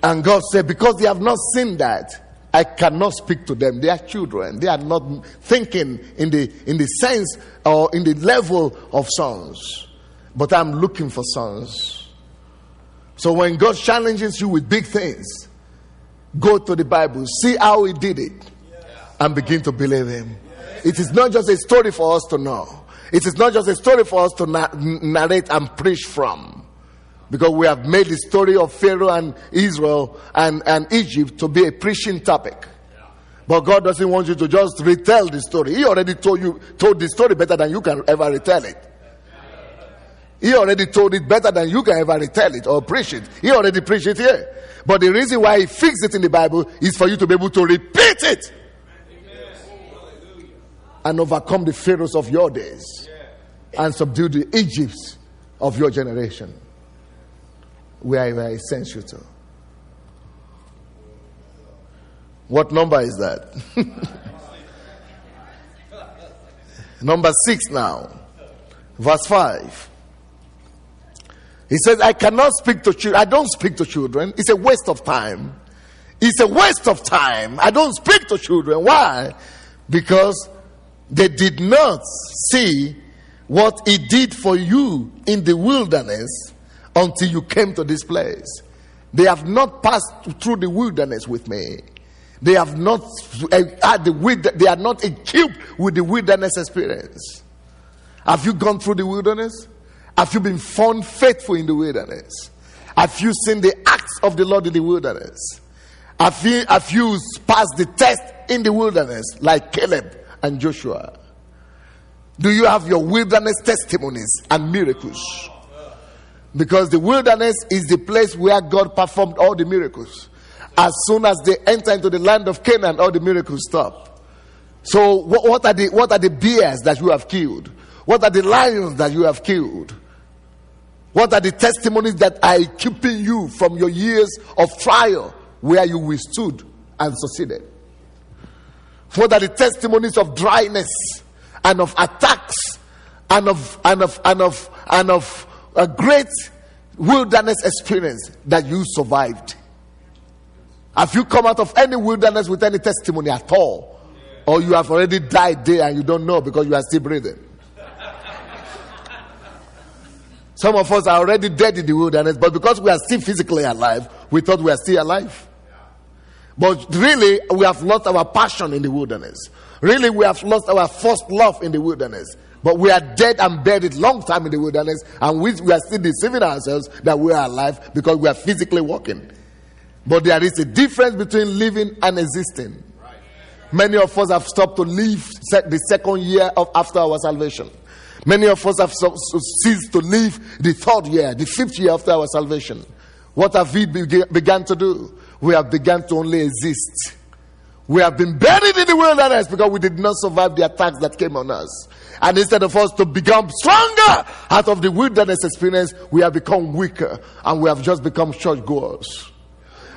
And God said, because they have not seen that, I cannot speak to them. They are children. They are not thinking in the sense or in the level of sons. But I'm looking for sons. So when God challenges you with big things, go to the Bible, see how He did it, and begin to believe Him. It is not just a story for us to know. It is not just a story for us to narrate and preach from. Because we have made the story of Pharaoh and Israel and Egypt to be a preaching topic. But God doesn't want you to just retell the story. He already told the story better than you can ever retell it. He already told it better than you can ever retell it or preach it. He already preached it here. But the reason why He fixed it in the Bible is for you to be able to repeat it. And overcome the Pharaohs of your days. And subdue the Egypts of your generation. Where He sends you to. What number is that? Number 6 now. Verse 5. He says, I cannot speak to children. I don't speak to children. It's a waste of time. It's a waste of time. I don't speak to children. Why? Because they did not see what He did for you in the wilderness until you came to this place. They have not passed through the wilderness with me. They have not they are not equipped with the wilderness experience. Have you gone through the wilderness? Have you been found faithful in the wilderness? Have you seen the acts of the Lord in the wilderness? Have you passed the test in the wilderness like Caleb and Joshua? Do you have your wilderness testimonies and miracles? Because the wilderness is the place where God performed all the miracles. As soon as they enter into the land of Canaan, all the miracles stop. So what are the bears that you have killed? What are the lions that you have killed? What are the testimonies that are keeping you from your years of trial where you withstood and succeeded? What are the testimonies of dryness and of attacks and of a great wilderness experience that you survived? Have you come out of any wilderness with any testimony at all? Or you have already died there and you don't know because you are still breathing? Some of us are already dead in the wilderness, but because we are still physically alive, we thought we are still alive. But really, we have lost our passion in the wilderness. Really, we have lost our first love in the wilderness. But we are dead and buried long time in the wilderness, and we are still deceiving ourselves that we are alive because we are physically walking. But there is a difference between living and existing. Many of us have stopped to live the second year after our salvation. Many of us have ceased to live the third year, the fifth year after our salvation. What have we begun to do? We have begun to only exist. We have been buried in the wilderness because we did not survive the attacks that came on us. And instead of us to become stronger out of the wilderness experience, we have become weaker and we have just become churchgoers.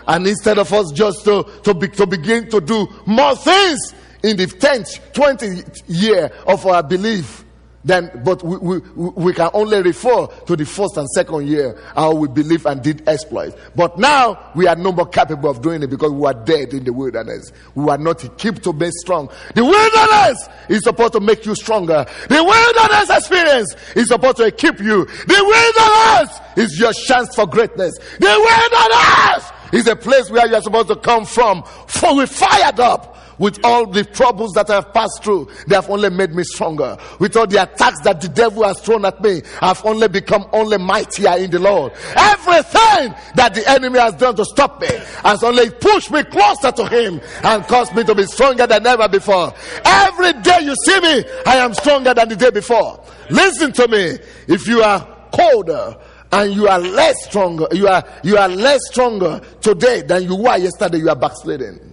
And instead of us just to begin to do more things in the 10th, 20th year of our belief, but we can only refer to the first and second year how we believe and did exploits. But now we are no more capable of doing it because we are dead in the wilderness. We are not equipped to be strong. The wilderness is supposed to make you stronger. The wilderness experience is supposed to equip you. The wilderness is your chance for greatness. The wilderness is a place where you are supposed to come from, fully fired up. With all the troubles that I have passed through, they have only made me stronger. With all the attacks that the devil has thrown at me, I have only become only mightier in the Lord. Everything that the enemy has done to stop me has only pushed me closer to him and caused me to be stronger than ever before. Every day you see me, I am stronger than the day before. Listen to me. If you are colder and you are less stronger, you are less stronger today than you were yesterday, you are backsliding.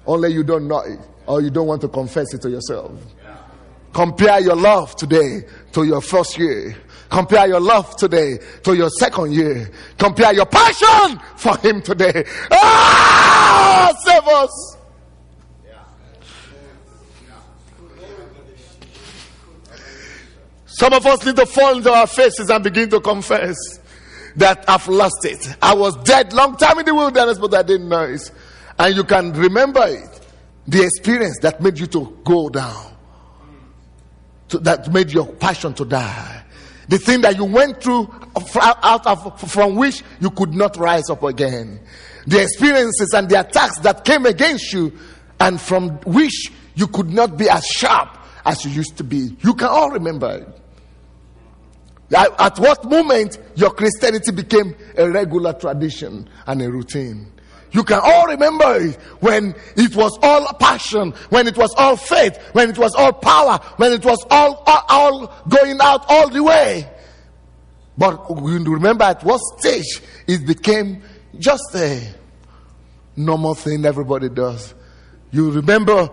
Only you don't know it, or you don't want to confess it to yourself. Compare your love today to your first year. Compare your love today to your second year. Compare your passion for him today. Save us. Some of us need to fall into our faces and begin to confess that I've lost it. I was dead long time in the wilderness, but I didn't know it. And you can remember it. The experience that made you to go down. That made your passion to die. The thing that you went through from which you could not rise up again. The experiences and the attacks that came against you and from which you could not be as sharp as you used to be. You can all remember it. At what moment your Christianity became a regular tradition and a routine. You can all remember it when it was all passion, when it was all faith, when it was all power, when it was all going out all the way. But you remember at what stage it became just a normal thing everybody does. You remember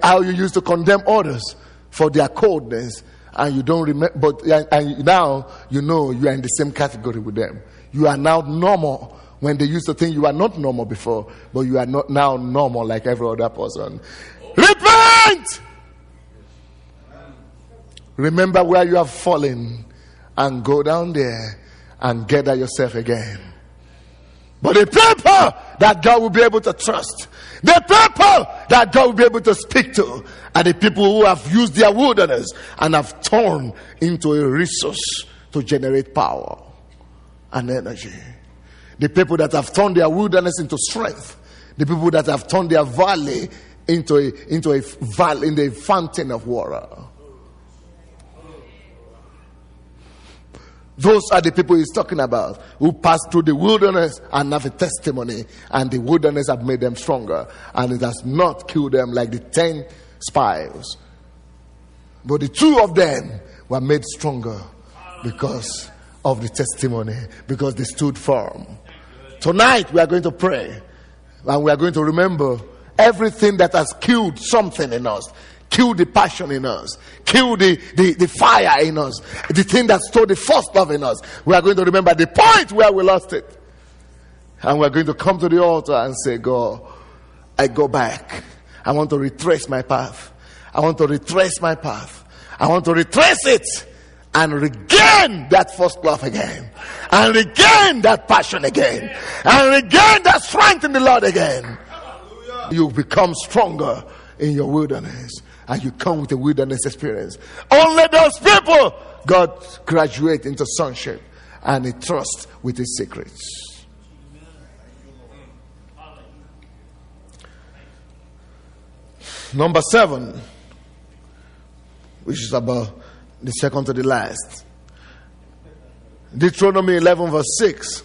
how you used to condemn others for their coldness, and you don't remember, and now you know you are in the same category with them. You are now normal. When they used to think you are not normal before, but you are not now normal like every other person. Repent! Remember where you have fallen and go down there and gather yourself again. But the people that God will be able to trust, the people that God will be able to speak to, are the people who have used their wilderness and have turned into a resource to generate power and energy. The people that have turned their wilderness into strength. The people that have turned their valley into a valley, in the fountain of water. Those are the people he's talking about, who passed through the wilderness and have a testimony, and the wilderness have made them stronger, and it has not killed them like the 10 spies. But the 2 of them were made stronger because of the testimony, because they stood firm. Tonight we are going to pray, and we are going to remember everything that has killed something in us, killed the passion in us, killed the fire in us, the thing that stole the first love in us. We are going to remember the point where we lost it, and we are going to come to the altar and say, God, I go back. I want to retrace my path. I want to retrace my path. I want to retrace it and regain that first love again, and regain that passion again, and regain that strength in the Lord again. You become stronger in your wilderness, and you come with a wilderness experience. Only those people God graduate into sonship, and He trusts with His secrets. Number 7, which is about the second to the last. Deuteronomy 11 verse 6.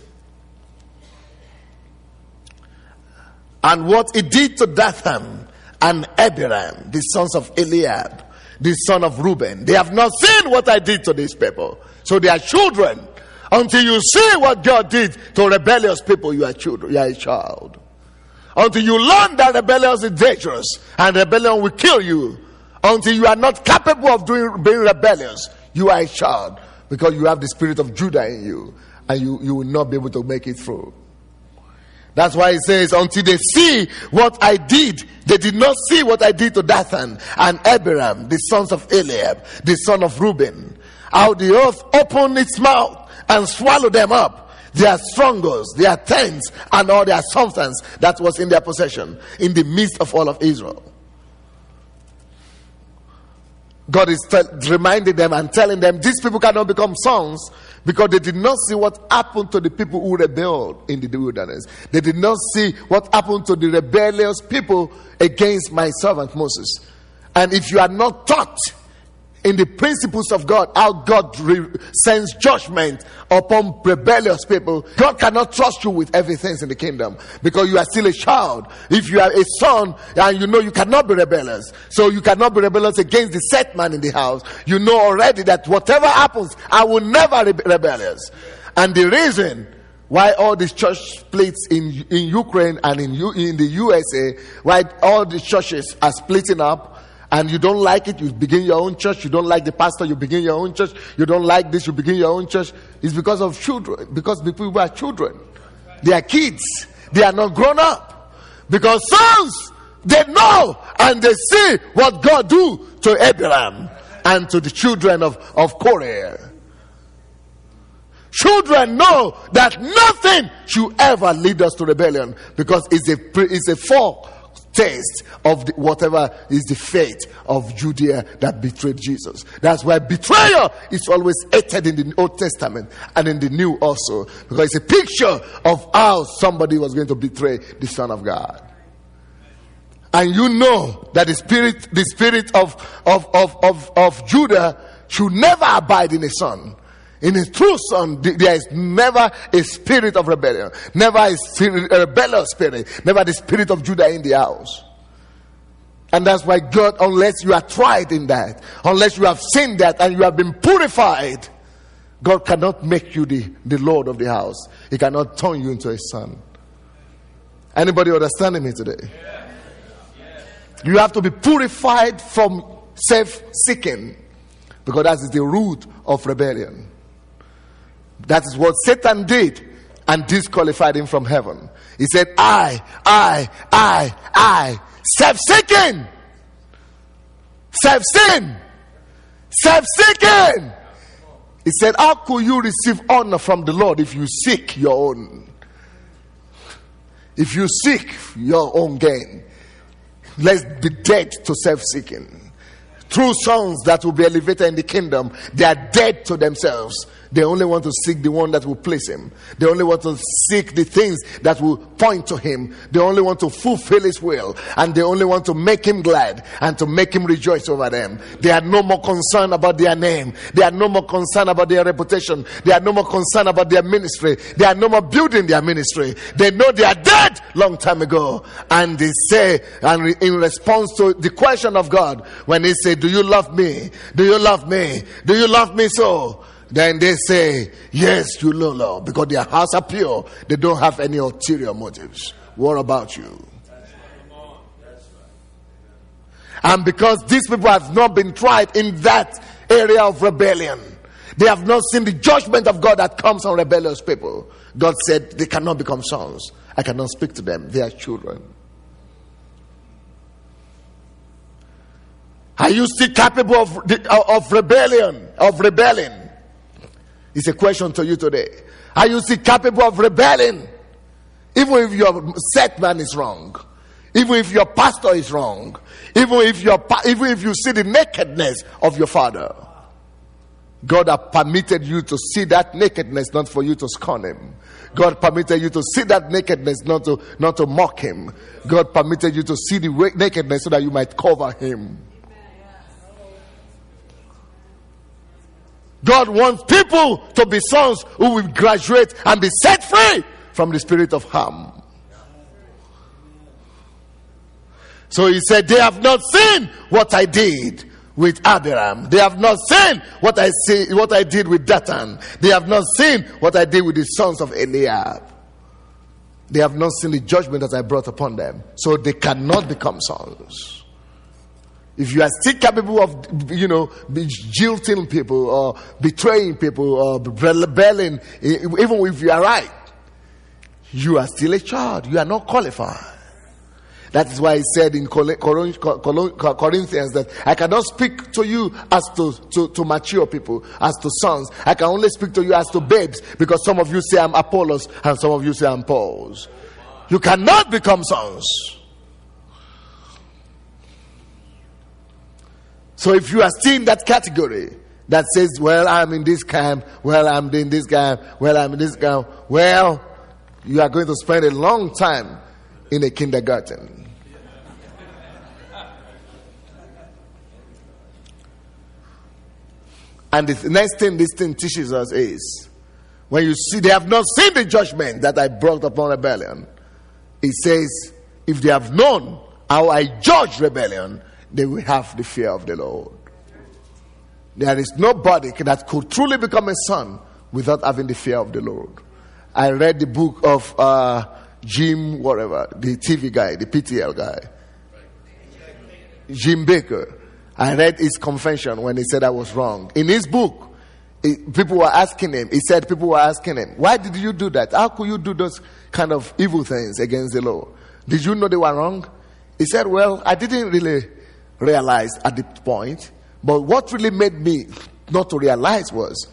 And what He did to Dathan and Abiram, the sons of Eliab, the son of Reuben, they have not seen what I did to these people. So they are children. Until you see what God did to rebellious people, you are children. You are a child. Until you learn that rebellion is dangerous and rebellion will kill you. Until you are not capable of being rebellious, you are a child, because you have the spirit of Judah in you, and you will not be able to make it through. That's why it says, until they see what I did. They did not see what I did to Dathan and Abiram, the sons of Eliab, the son of Reuben. How the earth opened its mouth and swallowed them up, their strongholds, their tents, and all their substance that was in their possession, in the midst of all of Israel. God is reminding them and telling them, these people cannot become sons, because they did not see what happened to the people who rebelled in the wilderness. They did not see what happened to the rebellious people against my servant Moses. And if you are not taught in the principles of God, how God sends judgment upon rebellious people, God cannot trust you with everything in the kingdom, because you are still a child. If you are a son, and you know you cannot be rebellious, so you cannot be rebellious against the set man in the house, you know already that whatever happens, I will never be rebellious. And the reason why all these church splits in Ukraine and in the USA, why all the churches are splitting up, and you don't like it, you begin your own church. You don't like the pastor, you begin your own church. You don't like this, you begin your own church. It's because of children. Because people are children. They are kids. They are not grown up. Because sons, they know and they see what God do to Abraham and to the children of Korah. Children know that nothing should ever lead us to rebellion, because it's a foretaste of whatever is the fate of Judea that betrayed Jesus. That's why betrayal is always hated in the Old Testament and in the New also, because it's a picture of how somebody was going to betray the Son of God. And you know that the spirit of Judah should never abide in a son. In a true son, there is never a spirit of rebellion, never a rebellious spirit, never the spirit of Judah in the house. And that's why God, unless you are tried in that, unless you have seen that and you have been purified, God cannot make you the Lord of the house. He cannot turn you into a son. Anybody understanding me today? You have to be purified from self-seeking, because that is the root of rebellion. That is what Satan did and disqualified him from heaven. He said, I, self-seeking, self-sin, self-seeking. He said, how could you receive honor from the Lord if you seek your own? If you seek your own gain, let's be dead to self-seeking. True sons that will be elevated in the kingdom, they are dead to themselves. They only want to seek the one that will please him. They only want to seek the things that will point to him. They only want to fulfill his will. And they only want to make him glad and to make him rejoice over them. They are no more concerned about their name. They are no more concerned about their reputation. They are no more concerned about their ministry. They are no more building their ministry. They know they are dead long time ago. And they say, and in response to the question of God, when they say, do you love me? Do you love me? Do you love me so? Then they say, yes, you know, Lord, because their hearts are pure. They don't have any ulterior motives. What about you? And because these people have not been tried in that area of rebellion, they have not seen the judgment of God that comes on rebellious people. God said they cannot become sons. I cannot speak to them. They are children. Are you still capable of rebellion? Of rebelling? It's a question to you today. Are you still capable of rebelling? Even if your set man is wrong, even if your pastor is wrong, even if you see the nakedness of your father, God has permitted you to see that nakedness, not for you to scorn him. God permitted you to see that nakedness, not to mock him. God permitted you to see the nakedness so that you might cover him. God wants people to be sons who will graduate and be set free from the spirit of harm. So he said, they have not seen what I did with Abiram. They have not seen what I did with Dathan. They have not seen what I did with the sons of Eliab. They have not seen the judgment that I brought upon them. So they cannot become sons. If you are still capable of, jilting people or betraying people or rebelling, even if you are right, you are still a child. You are not qualified. That is why he said in Corinthians that I cannot speak to you as to mature people, as to sons. I can only speak to you as to babes, because some of you say I'm Apollos and some of you say I'm Paul's. You cannot become sons. So if you are still in that category that says, well, I'm in this camp, well, I'm in this camp, well, I'm in this camp, well, you are going to spend a long time in a kindergarten. And the next thing this thing teaches us is, when you see they have not seen the judgment that I brought upon rebellion, it says, if they have known how I judge rebellion, they will have the fear of the Lord. There is nobody that could truly become a son without having the fear of the Lord. I read the book of Jim, whatever, the TV guy, the PTL guy, Jim Baker. I read his confession when he said I was wrong. In his book, people were asking him, why did you do that? How could you do those kind of evil things against the Lord? Did you know they were wrong? He said, well, I didn't really realize at the point, but what really made me not to realize was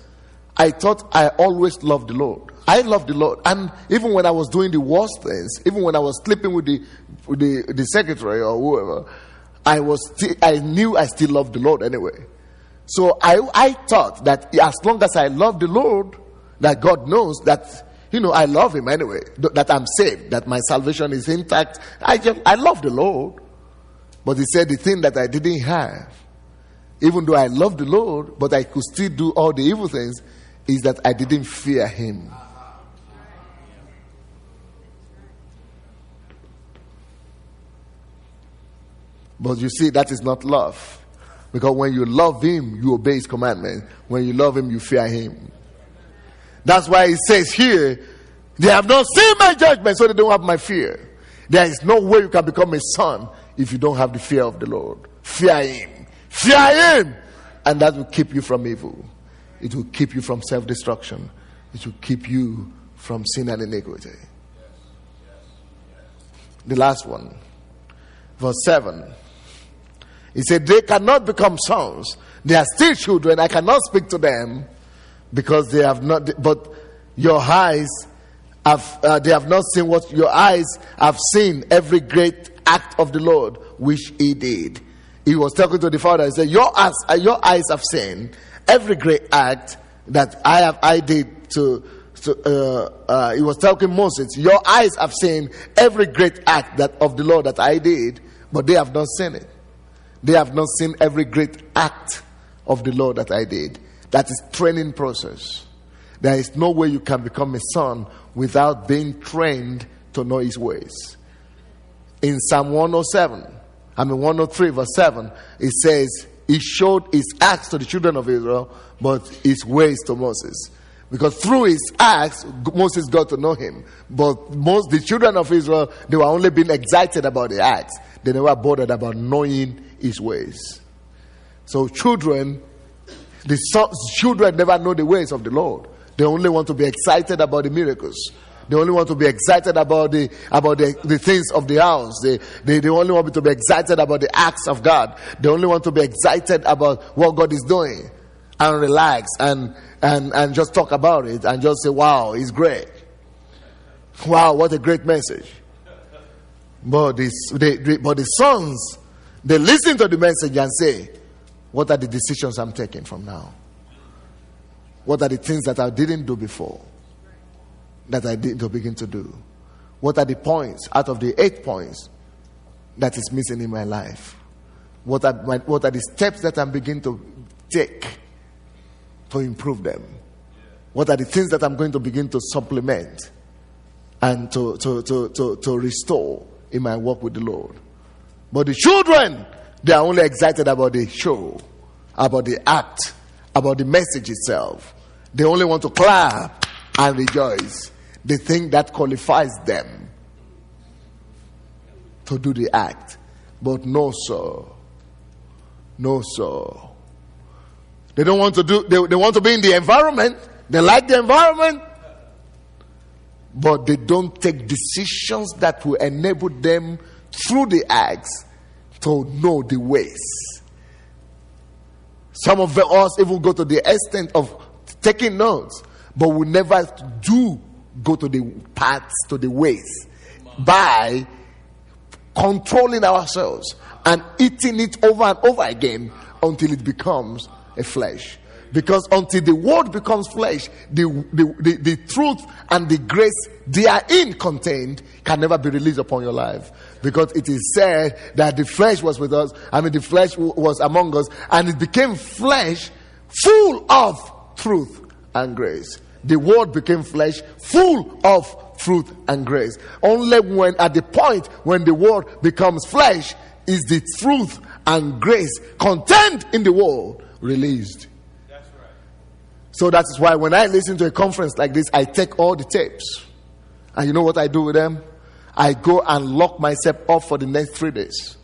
I thought I always loved the Lord. I loved the Lord, and even when I was doing the worst things, even when I was sleeping with the secretary or whoever, I knew I still loved the Lord anyway. So I thought that as long as I love the Lord, that God knows that I love him anyway, that I'm saved, that my salvation is intact. I love the Lord. But he said the thing that I didn't have, even though I love the Lord, but I could still do all the evil things, is that I didn't fear him. But you see, that is not love. Because when you love him, you obey his commandments. When you love him, you fear him. That's why it says here, they have not seen my judgment, so they don't have my fear. There is no way you can become a son if you don't have the fear of the Lord. Fear him. Fear him. And that will keep you from evil. It will keep you from self-destruction. It will keep you from sin and iniquity. The last one. Verse 7. He said, they cannot become sons. They are still children. I cannot speak to them because they have not, but your eyes they have not seen what your eyes have seen, every great act of the Lord which he did. He was talking to the father. He said, your eyes have seen every great act that I did to he was telling Moses, your eyes have seen every great act of the Lord that I did, but they have not seen it. They have not seen every great act of the Lord that I did. That is training process. There is no way you can become a son without being trained to know his ways. In Psalm 103 verse 7, it says, he showed his acts to the children of Israel, but his ways to Moses. Because through his acts, Moses got to know him. But the children of Israel, they were only being excited about the acts. They never bothered about knowing his ways. So children never know the ways of the Lord. They only want to be excited about the miracles. They only want to be excited about the things of the house. They only want to be excited about the acts of God. They only want to be excited about what God is doing, and relax and just talk about it and just say, wow, it's great. Wow, what a great message. But the sons, they listen to the message and say, what are the decisions I'm taking from now? What are the things that I didn't do before that I need to begin to do? What are the points out of the 8 points that is missing in my life? What are the steps that I'm beginning to take to improve them? What are the things that I'm going to begin to supplement and to restore in my work with the Lord? But the children, they are only excited about the show, about the act, about the message itself. They only want to clap and rejoice. They think that qualifies them to do the act. But no, sir. No, sir. They don't want to do, they want to be in the environment. They like the environment. But they don't take decisions that will enable them through the acts to know the ways. Some of us even go to the extent of taking notes, but we never do go to the paths, to the ways, by controlling ourselves and eating it over and over again until it becomes a flesh. Because until the word becomes flesh, the truth and the grace therein contained can never be released upon your life. Because it is said that the flesh was with us, the flesh was among us, and it became flesh full of truth and grace. The word became flesh full of truth and grace. Only when at the point when the word becomes flesh is the truth and grace contained in the word released. That's right. So that is why when I listen to a conference like this, I take all the tapes. And you know what I do with them? I go and lock myself off for the next 3 days.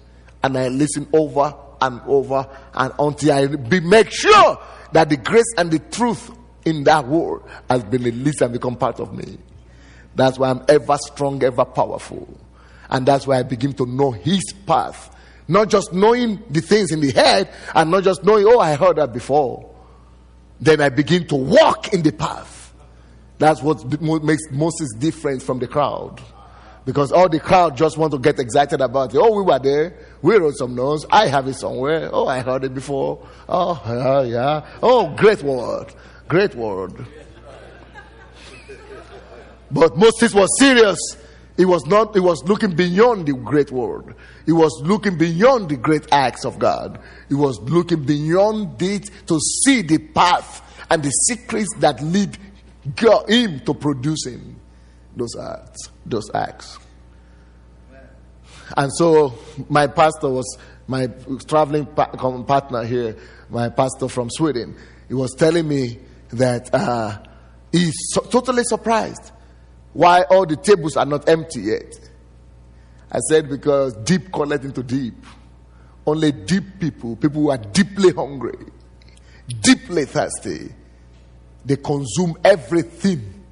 And I listen over and over and until I make sure that the grace and the truth in that word has been released and become part of me. That's why I'm ever strong, ever powerful. And that's why I begin to know his path. Not just knowing the things in the head and not just knowing, oh, I heard that before. Then I begin to walk in the path. That's what makes Moses different from the crowd. Because all the crowd just want to get excited about it. Oh, we were there. We wrote some notes. I have it somewhere. Oh, I heard it before. Oh, yeah. Oh, great word. Great word. But Moses was serious. He was looking beyond the great word. He was looking beyond the great acts of God. He was looking beyond it to see the path and the secrets that lead him to producing those acts. And so my pastor was my traveling partner here, my pastor from Sweden. He was telling me that he's totally surprised why all the tables are not empty yet. I said, because deep connect into deep. Only deep people who are deeply hungry, deeply thirsty, they consume everything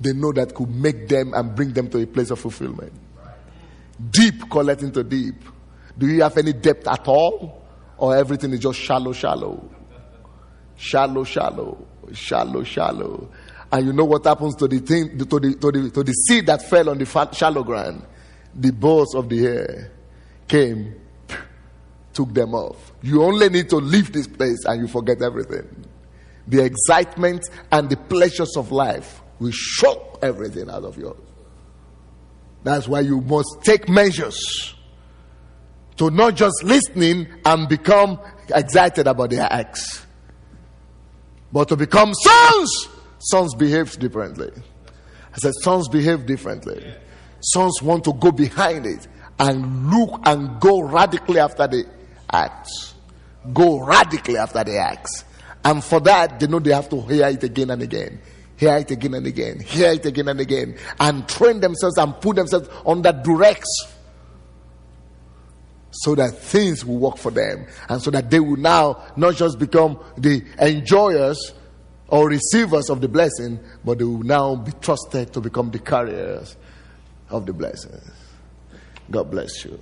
they know that could make them and bring them to a place of fulfillment. Deep collect into deep. Do you have any depth at all? Or everything is just shallow? Shallow. And you know what happens to the thing, to the seed that fell on the shallow ground? The birds of the air came, took them off. You only need to leave this place and you forget everything. The excitement and the pleasures of life will shock everything out of you. That's why you must take measures to not just listening and become excited about their acts, but to become sons. Sons behave differently. I said sons behave differently. Sons want to go behind it and look and go radically after the acts. Go radically after the acts. And for that, they know they have to hear it again and again. Hear it again and again. Hear it again and again. And train themselves and put themselves under duress, so that things will work for them. And so that they will now not just become the enjoyers, or receivers of the blessing, but they will now be trusted to become the carriers of the blessings. God bless you.